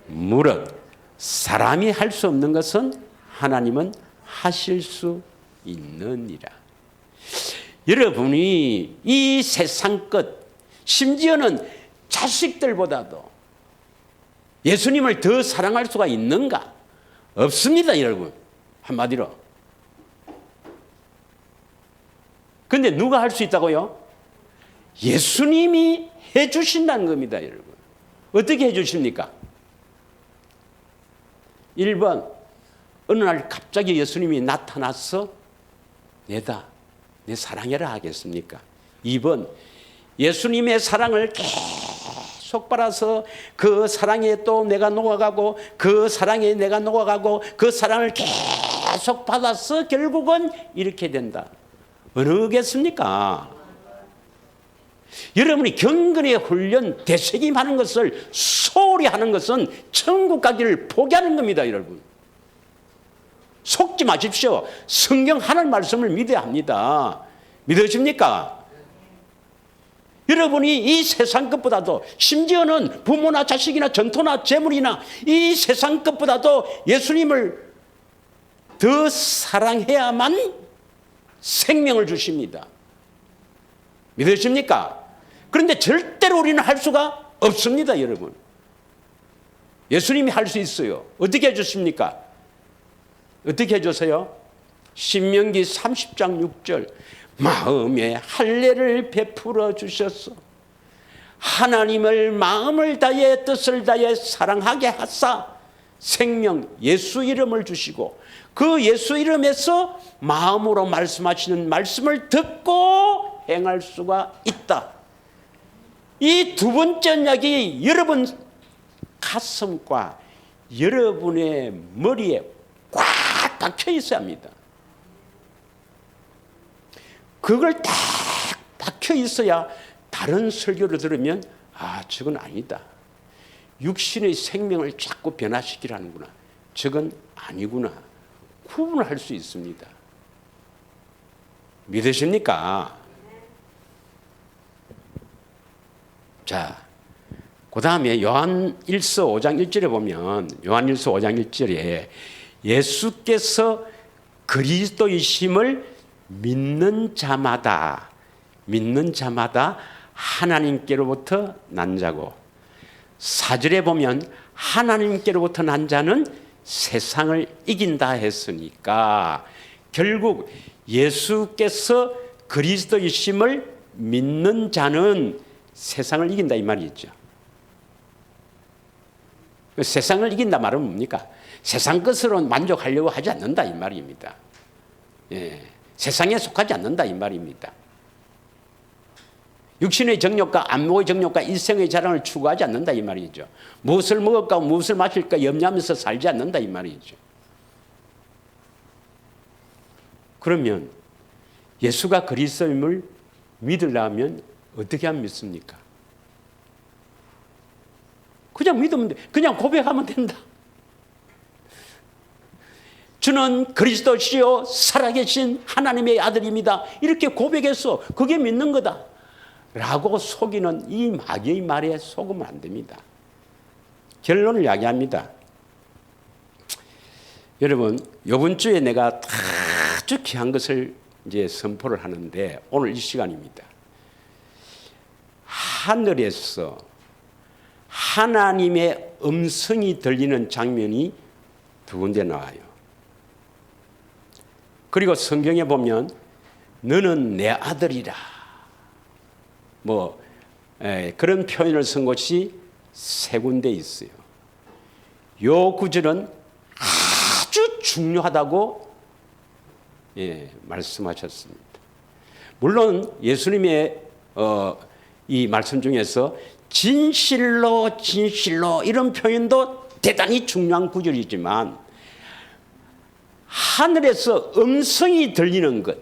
무릇 사람이 할 수 없는 것은 하나님은 하실 수 있느니라. 여러분이 이 세상 것, 심지어는 자식들보다도 예수님을 더 사랑할 수가 있는가? 없습니다, 여러분. 한마디로. 근데 누가 할 수 있다고요? 예수님이 해 주신다는 겁니다, 여러분. 어떻게 해 주십니까? 1번, 어느 날 갑자기 예수님이 나타나서 내다, 내 사랑해라 하겠습니까? 2번, 예수님의 사랑을 계속 받아서 그 사랑에 또 내가 녹아가고 그 사랑에 내가 녹아가고 그 사랑을 계속 받아서 결국은 이렇게 된다. 어느겠습니까? 여러분이 경건의 훈련, 되새김하는 것을 소홀히 하는 것은 천국 가기를 포기하는 겁니다, 여러분. 속지 마십시오. 성경 하나님 말씀을 믿어야 합니다. 믿으십니까? 여러분이 이 세상 것보다도, 심지어는 부모나 자식이나 전토나 재물이나 이 세상 것보다도 예수님을 더 사랑해야만 생명을 주십니다. 믿으십니까? 그런데 절대로 우리는 할 수가 없습니다, 여러분. 예수님이 할 수 있어요. 어떻게 해주십니까? 어떻게 해주세요? 신명기 30장 6절. 마음에 할례를 베풀어 주셨소. 하나님을 마음을 다해 뜻을 다해 사랑하게 하사 생명 예수 이름을 주시고 그 예수 이름에서 마음으로 말씀하시는 말씀을 듣고 행할 수가 있다. 이 두 번째 언약이 여러분 가슴과 여러분의 머리에 꽉 박혀 있어야 합니다. 그걸 딱 박혀 있어야 다른 설교를 들으면 저건 아니다. 육신의 생명을 자꾸 변화시키라는구나. 저건 아니구나. 구분할 수 있습니다. 믿으십니까? 자, 그 다음에 요한일서 5장 1절에 보면 요한일서 5장 1절에 예수께서 그리스도이심을 믿는 자마다 하나님께로부터 난 자고 4절에 보면 하나님께로부터 난 자는 세상을 이긴다 했으니까 결국 예수께서 그리스도이심을 믿는 자는 세상을 이긴다 이 말이죠. 세상을 이긴다 말은 뭡니까? 세상 것으로 만족하려고 하지 않는다 이 말입니다. 예, 세상에 속하지 않는다 이 말입니다. 육신의 정욕과 안목의 정욕과 일생의 자랑을 추구하지 않는다 이 말이죠. 무엇을 먹을까 무엇을 마실까 염려하면서 살지 않는다 이 말이죠. 그러면 예수가 그리스도임을 믿으려면 어떻게 하면 믿습니까? 그냥 믿으면 돼. 그냥 고백하면 된다. 주는 그리스도시요 살아계신 하나님의 아들입니다. 이렇게 고백해서 그게 믿는 거다 라고 속이는 이 마귀의 말에 속으면 안 됩니다. 결론을 이야기합니다. 여러분, 이번 주에 내가 아주 귀한 것을 이제 선포를 하는데 오늘 이 시간입니다. 하늘에서 하나님의 음성이 들리는 장면이 두 군데 나와요. 그리고 성경에 보면 너는 내 아들이라 그런 표현을 쓴 곳이 세 군데 있어요. 요 구절은 아주 중요하다고 말씀하셨습니다. 물론 예수님의 이 말씀 중에서 진실로 이런 표현도 대단히 중요한 구절이지만 하늘에서 음성이 들리는 것,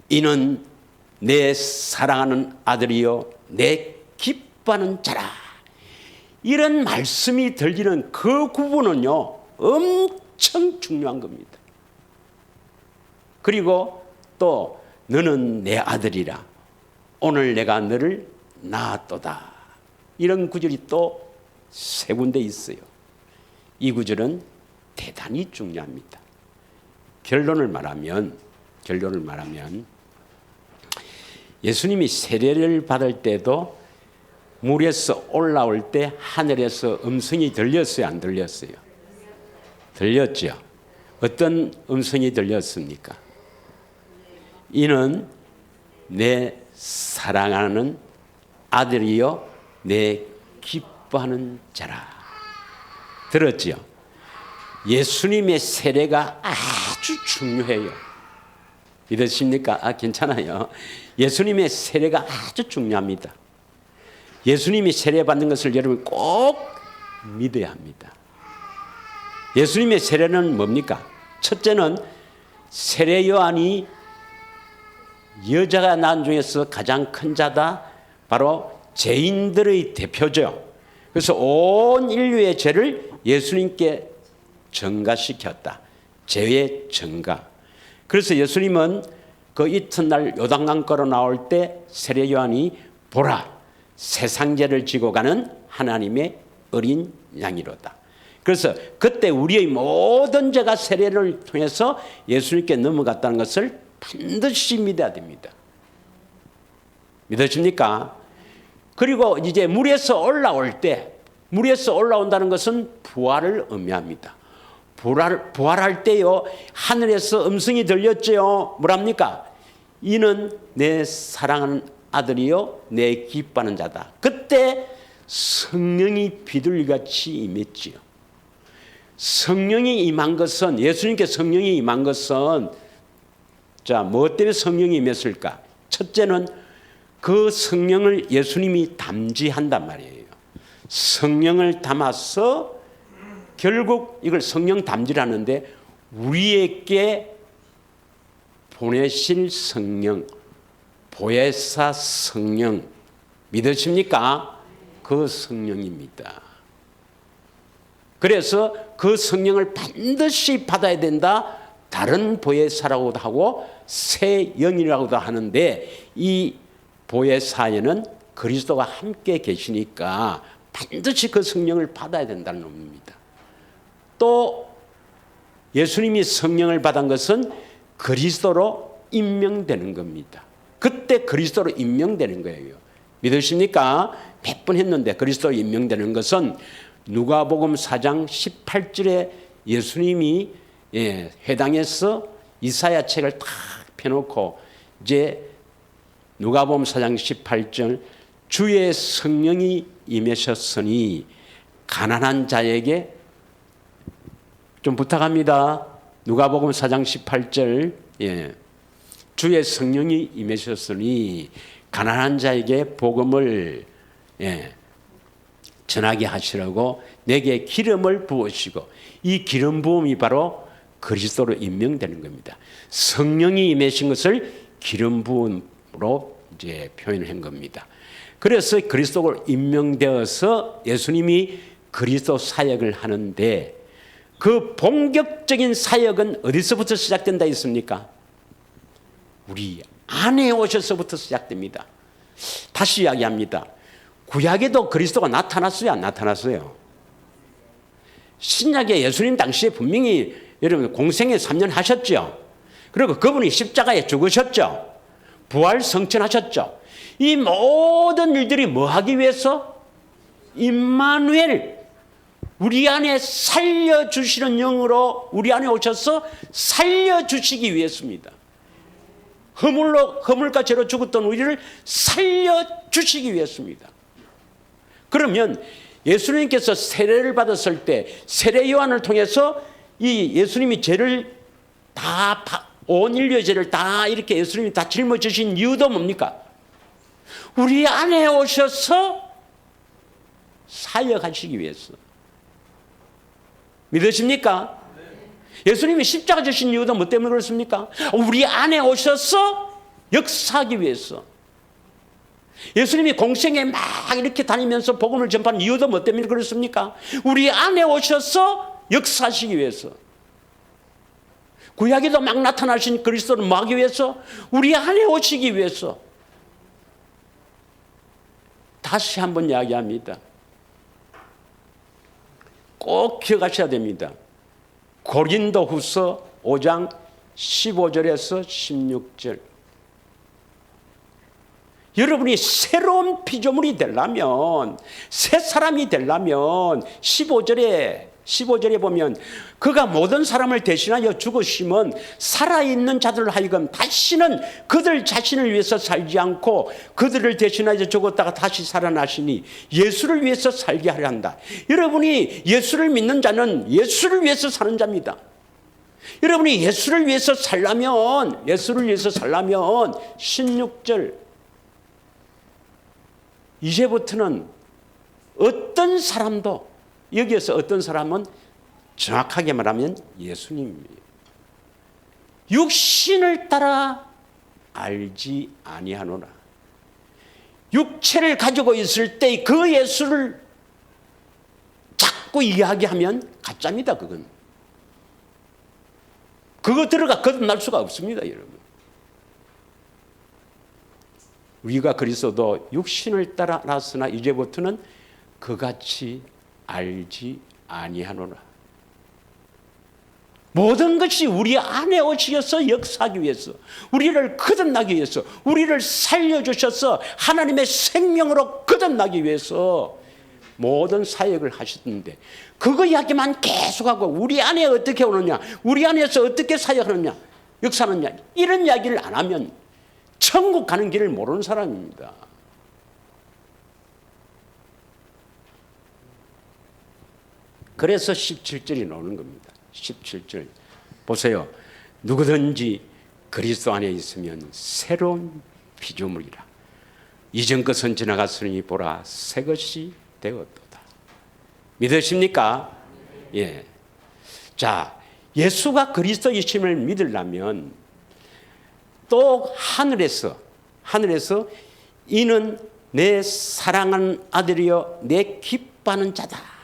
이는 내 사랑하는 아들이요 내 기뻐하는 자라. 이런 말씀이 들리는 그 구분은요 엄청 중요한 겁니다. 그리고 또 너는 내 아들이라 오늘 내가 너를 낳았도다. 이런 구절이 또 세 군데 있어요. 이 구절은 대단히 중요합니다. 결론을 말하면 예수님이 세례를 받을 때도 물에서 올라올 때 하늘에서 음성이 들렸어요, 안 들렸어요? 들렸죠. 어떤 음성이 들렸습니까? 이는 내 사랑하는 아들이요 내 기뻐하는 자라. 들었지요? 예수님의 세례가 아주 중요해요. 믿으십니까? 괜찮아요. 예수님의 세례가 아주 중요합니다. 예수님이 세례받는 것을 여러분 꼭 믿어야 합니다. 예수님의 세례는 뭡니까? 첫째는 세례 요한이 여자가 낳은 중에서 가장 큰 자다. 바로 죄인들의 대표죠. 그래서 온 인류의 죄를 예수님께 전가시켰다. 죄의 전가. 그래서 예수님은 그 이튿날 요단강 걸어 나올 때 세례 요한이 보라 세상 죄를 지고 가는 하나님의 어린 양이로다. 그래서 그때 우리의 모든 죄가 세례를 통해서 예수님께 넘어갔다는 것을 반드시 믿어야 됩니다. 믿으십니까? 그리고 이제 물에서 올라올 때 물에서 올라온다는 것은 부활을 의미합니다. 부활할 때요 하늘에서 음성이 들렸죠. 뭐랍니까? 이는 내 사랑하는 아들이요 내 기뻐하는 자다. 그때 성령이 비둘기같이 임했지요. 성령이 임한 것은 예수님께 성령이 임한 것은 자, 뭐 때문에 성령이 임했을까? 첫째는 그 성령을 예수님이 담지한단 말이에요. 성령을 담아서 결국 이걸 성령 담지라는데 우리에게 보내실 성령, 보혜사 성령 믿으십니까? 그 성령입니다. 그래서 그 성령을 반드시 받아야 된다. 다른 보혜사라고도 하고 새 영이라고도 하는데 이 보혜사에는 그리스도가 함께 계시니까 반드시 그 성령을 받아야 된다는 의미입니다. 또 예수님이 성령을 받은 것은 그리스도로 임명되는 겁니다. 그때 그리스도로 임명되는 거예요. 믿으십니까? 몇 번 했는데 그리스도로 임명되는 것은 누가복음 4장 18절에 예수님이 회당에서 이사야 책을 탁 펴놓고 이제 누가복음 4장 18절 주의 성령이 임하셨으니 가난한 자에게 좀 부탁합니다. 누가복음 4장 18절 주의 성령이 임하셨으니 가난한 자에게 복음을 전하게 하시라고 내게 기름을 부으시고 이 기름 부음이 바로 그리스도로 임명되는 겁니다. 성령이 임하신 것을 기름 부음으로 이제 표현을 한 겁니다. 그래서 그리스도로 임명되어서 예수님이 그리스도 사역을 하는데 그 본격적인 사역은 어디서부터 시작된다 했습니까? 우리 안에 오셔서부터 시작됩니다. 다시 이야기합니다. 구약에도 그리스도가 나타났어요, 안 나타났어요? 신약에 예수님 당시에 분명히 여러분 공생애 3년 하셨죠. 그리고 그분이 십자가에 죽으셨죠. 부활 성천하셨죠. 이 모든 일들이 뭐 하기 위해서? 임마누엘, 우리 안에 살려주시는 영으로 우리 안에 오셔서 살려주시기 위해서입니다. 허물과 죄로 죽었던 우리를 살려주시기 위해서입니다. 그러면 예수님께서 세례를 받았을 때 세례 요한을 통해서 이 예수님이 죄를 다 온 인류의 죄를 다 이렇게 예수님이 다 짊어지신 이유도 뭡니까? 우리 안에 오셔서 사역하시기 위해서. 믿으십니까? 예수님이 십자가 지신 이유도 뭐 때문에 그렇습니까? 우리 안에 오셔서 역사하기 위해서. 예수님이 공생에 막 이렇게 다니면서 복음을 전파하는 이유도 뭐 때문에 그렇습니까? 우리 안에 오셔서 역사하시기 위해서. 구약에도 막 나타나신 그리스도를 뭐 하기 위해서? 우리 안에 오시기 위해서. 다시 한번 이야기합니다. 꼭 기억하셔야 됩니다. 고린도후서 5장 15절에서 16절. 여러분이 새로운 피조물이 되려면, 새 사람이 되려면 15절에 보면 그가 모든 사람을 대신하여 죽으심은 살아있는 자들을 하여금 다시는 그들 자신을 위해서 살지 않고 그들을 대신하여 죽었다가 다시 살아나시니 예수를 위해서 살게 하려 한다. 여러분이 예수를 믿는 자는 예수를 위해서 사는 자입니다. 여러분이 예수를 위해서 살려면 16절, 이제부터는 어떤 사람도, 여기에서 어떤 사람은 정확하게 말하면 예수님이에요. 육신을 따라 알지 아니하노라. 육체를 가지고 있을 때 그 예수를 자꾸 이야기하면 가짜입니다. 그건. 그거 들어가 거듭날 수가 없습니다, 여러분. 우리가 그리스도도 육신을 따라 났으나 이제부터는 그같이 알지 아니하노라. 모든 것이 우리 안에 오셔서 역사하기 위해서, 우리를 거듭나기 위해서, 우리를 살려주셔서 하나님의 생명으로 거듭나기 위해서 모든 사역을 하셨는데, 그거 이야기만 계속하고 우리 안에 어떻게 오느냐, 우리 안에서 어떻게 사역하느냐, 역사하느냐, 이런 이야기를 안 하면 천국 가는 길을 모르는 사람입니다. 그래서 17절이 나오는 겁니다. 17절 보세요. 누구든지 그리스도 안에 있으면 새로운 피조물이라. 이전 것은 지나갔으니 보라 새 것이 되었도다. 믿으십니까? 예. 자, 예수가 그리스도이심을 믿으려면 또 하늘에서 이는 내 사랑하는 아들이여 내 기뻐하는 자다.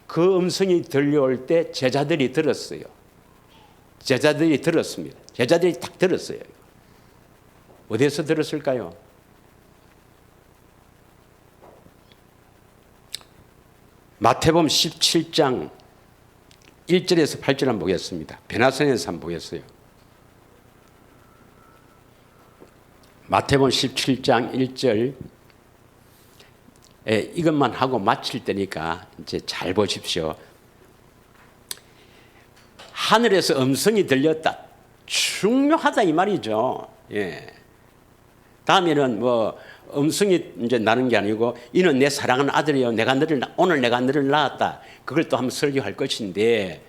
그 음성이 들려올 때 제자들이 들었어요. 제자들이 들었습니다. 제자들이 딱 들었어요. 어디에서 들었을까요? 마태복음 17장 1절에서 8절 한번 보겠습니다. 베나선에서 한번 보겠어요. 마태복음 17장 1절. 이것만 하고 마칠 때니까 이제 잘 보십시오. 하늘에서 음성이 들렸다. 중요하다 이 말이죠. 예. 다음에는 뭐 음성이 이제 나는 게 아니고 이는 내 사랑하는 아들이요. 오늘 내가 너를 낳았다. 그걸 또 한번 설교할 것인데,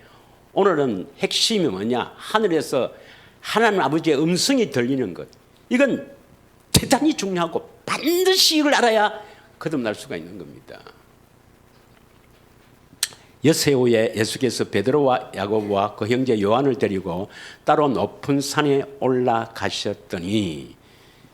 오늘은 핵심이 뭐냐? 하늘에서 하나님 아버지의 음성이 들리는 것. 이건 대단히 중요하고 반드시 이걸 알아야 거듭날 수가 있는 겁니다. 엿새 후에 예수께서 베드로와 야고보와 그 형제 요한을 데리고 따로 높은 산에 올라가셨더니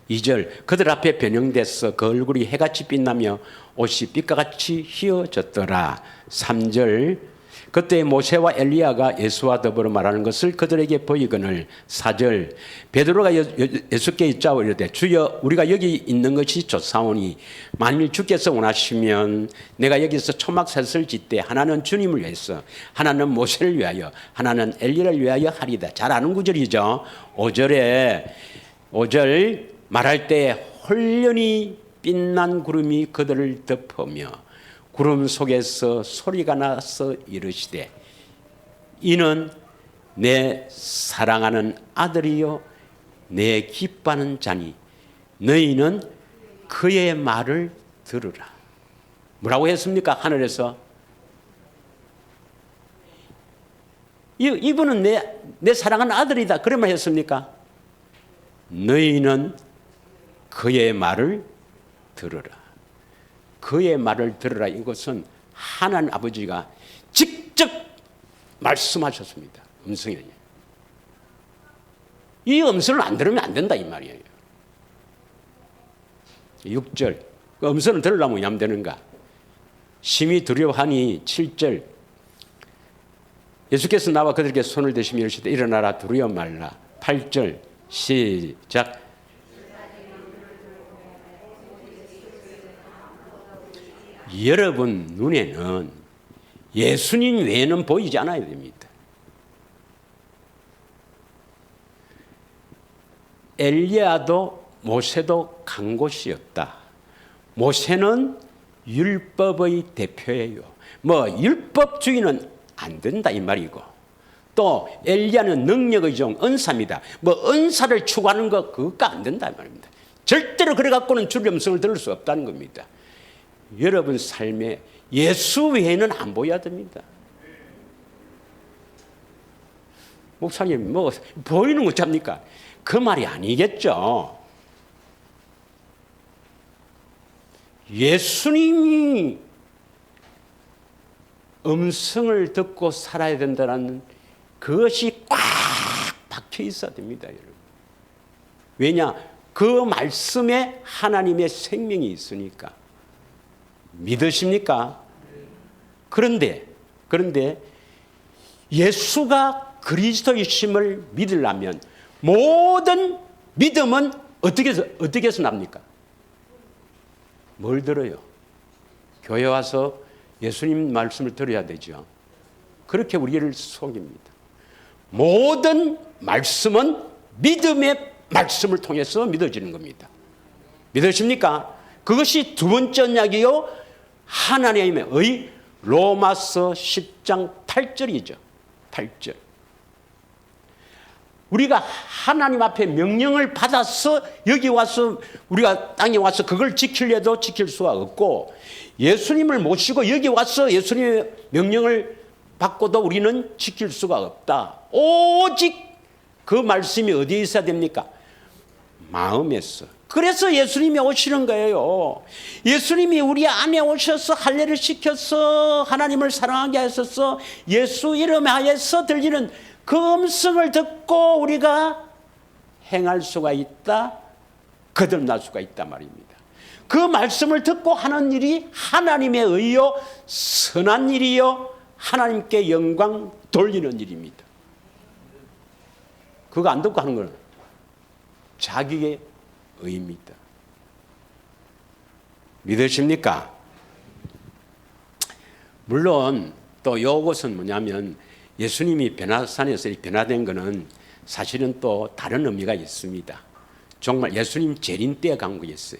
2절 그들 앞에 변형돼서 그 얼굴이 해같이 빛나며 옷이 빛과 같이 휘어졌더라. 3절 그때 모세와 엘리야가 예수와 더불어 말하는 것을 그들에게 보이거늘. 4절 베드로가 예수께 여짜오 이르되 주여 우리가 여기 있는 것이 좋사오니 만일 주께서 원하시면 내가 여기서 초막셋을 짓되 하나는 주님을 위해서 하나는 모세를 위하여 하나는 엘리야를 위하여 하리다. 잘 아는 구절이죠. 5절 말할 때 홀련히 빛난 구름이 그들을 덮으며 구름 속에서 소리가 나서 이르시되 이는 내 사랑하는 아들이요 내 기뻐하는 자니 너희는 그의 말을 들으라. 뭐라고 했습니까? 하늘에서 이분은 내 사랑하는 아들이다. 그런 말 했습니까? 너희는 그의 말을 들으라. 그의 말을 들으라. 이것은 하나님 아버지가 직접 말씀하셨습니다. 음성이. 이 음성을 안 들으면 안 된다 이 말이에요. 6절 그 음성을 들으려면 뭐냐 하면 되는가? 심히 두려워하니 7절 예수께서 나와 그들에게 손을 대시며 이르시되 일어나라 두려워 말라. 8절 시작. 여러분 눈에는 예수님 외에는 보이지 않아야 됩니다. 엘리야도 모세도 간 곳이 없다. 모세는 율법의 대표예요. 뭐 율법주의는 안 된다 이 말이고, 또 엘리야는 능력의 종 은사입니다. 뭐 은사를 추구하는 거 그거가 안 된다 이 말입니다. 절대로 그래 갖고는 주의 음성을 들을 수 없다는 겁니다. 여러분 삶에 예수 외에는 안 보여야 됩니다. 목사님 뭐 보이는 거 잡니까? 그 말이 아니겠죠. 예수님이 음성을 듣고 살아야 된다는 그것이 꽉 박혀 있어야 됩니다, 여러분. 왜냐? 그 말씀에 하나님의 생명이 있으니까. 믿으십니까? 그런데 예수가 그리스도이심을 믿으려면 모든 믿음은 어떻게 해서 납니까? 뭘 들어요? 교회 와서 예수님 말씀을 들어야 되죠. 그렇게 우리를 속입니다. 모든 말씀은 믿음의 말씀을 통해서 믿어지는 겁니다. 믿으십니까? 그것이 두 번째 언약이요, 하나님의 로마서 10장 8절이죠. 8절. 우리가 하나님 앞에 명령을 받아서 여기 와서 우리가 땅에 와서 그걸 지키려도 지킬 수가 없고, 예수님을 모시고 여기 와서 예수님의 명령을 받고도 우리는 지킬 수가 없다. 오직 그 말씀이 어디에 있어야 됩니까? 마음에서. 그래서 예수님이 오시는 거예요. 예수님이 우리 안에 오셔서 할례를 시켜서 하나님을 사랑하게 하셔서 예수 이름 하에서 들리는 그 음성을 듣고 우리가 행할 수가 있다, 거듭날 수가 있단 말입니다. 그 말씀을 듣고 하는 일이 하나님의 의요, 선한 일이요, 하나님께 영광 돌리는 일입니다. 그거 안 듣고 하는 건 자기의 의입니다. 믿으십니까? 물론 또 요것은 뭐냐면 예수님이 변화산에서 변화된 것은 사실은 또 다른 의미가 있습니다. 정말 예수님 재림 때에 간 거였어요.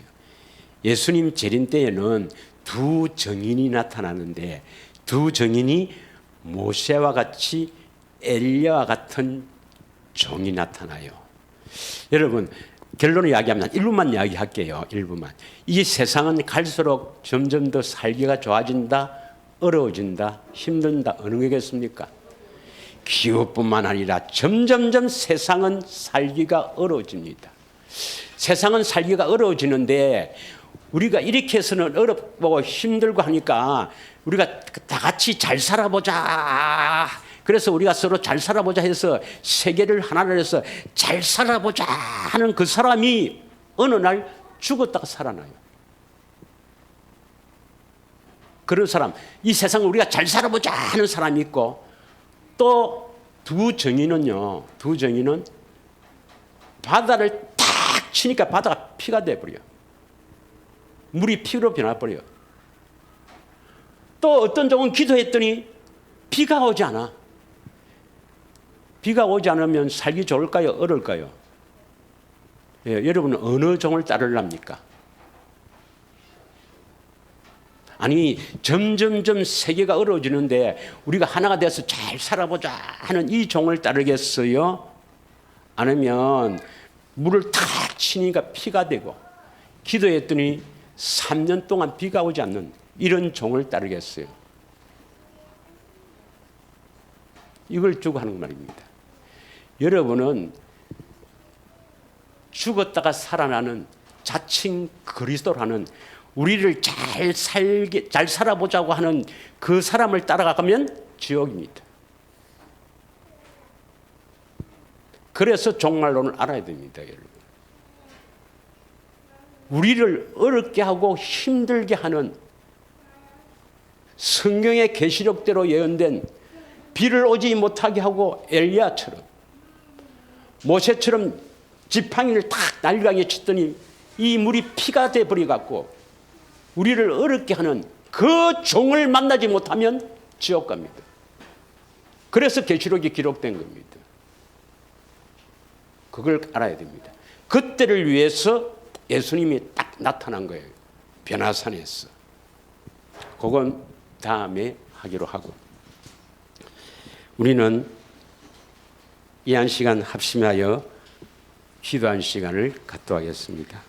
예수님 재림 때에는 두 증인이 나타나는데 두 증인이 모세와 같이 엘리야와 같은 종이 나타나요. 여러분 결론을 이야기하면 1분만 이야기할게요. 1분만. 이 세상은 갈수록 점점 더 살기가 좋아진다, 어려워진다, 힘든다. 어느 게겠습니까? 기후뿐만 아니라 점점점 세상은 살기가 어려워집니다. 세상은 살기가 어려워지는데 우리가 이렇게 해서는 어렵고 힘들고 하니까 우리가 다 같이 잘 살아보자. 그래서 우리가 서로 잘 살아보자 해서 세계를 하나로 해서 잘 살아보자 하는 그 사람이 어느 날 죽었다가 살아나요. 그런 사람, 이 세상을 우리가 잘 살아보자 하는 사람이 있고, 또 두 정의는요, 두 정의는 바다를 탁 치니까 바다가 피가 돼버려요. 물이 피로 변해버려요. 또 어떤 종은 기도했더니 비가 오지 않아. 비가 오지 않으면 살기 좋을까요? 어려울까요? 예, 여러분은 어느 종을 따르랍니까? 아니 점점점 세계가 어려워지는데 우리가 하나가 돼서 잘 살아보자 하는 이 종을 따르겠어요? 아니면 물을 탁 치니까 피가 되고 기도했더니 3년 동안 비가 오지 않는 이런 종을 따르겠어요? 이걸 주고 하는 말입니다. 여러분은 죽었다가 살아나는 자칭 그리스도라는 우리를 잘 살아보자고 하는 그 사람을 따라가면 지옥입니다. 그래서 종말론을 알아야 됩니다, 여러분. 우리를 어렵게 하고 힘들게 하는 성경의 계시록대로 예언된 비를 오지 못하게 하고 엘리야처럼 모세처럼 지팡이를 탁 날강에 쳤더니 이 물이 피가 돼버려 갖고 우리를 어렵게 하는 그 종을 만나지 못하면 지옥 갑니다. 그래서 계시록이 기록된 겁니다. 그걸 알아야 됩니다. 그때를 위해서 예수님이 딱 나타난 거예요. 변화산에서. 그건 다음에 하기로 하고, 우리는 이 한 시간 합심하여 기도한 시간을 갖도록 하겠습니다.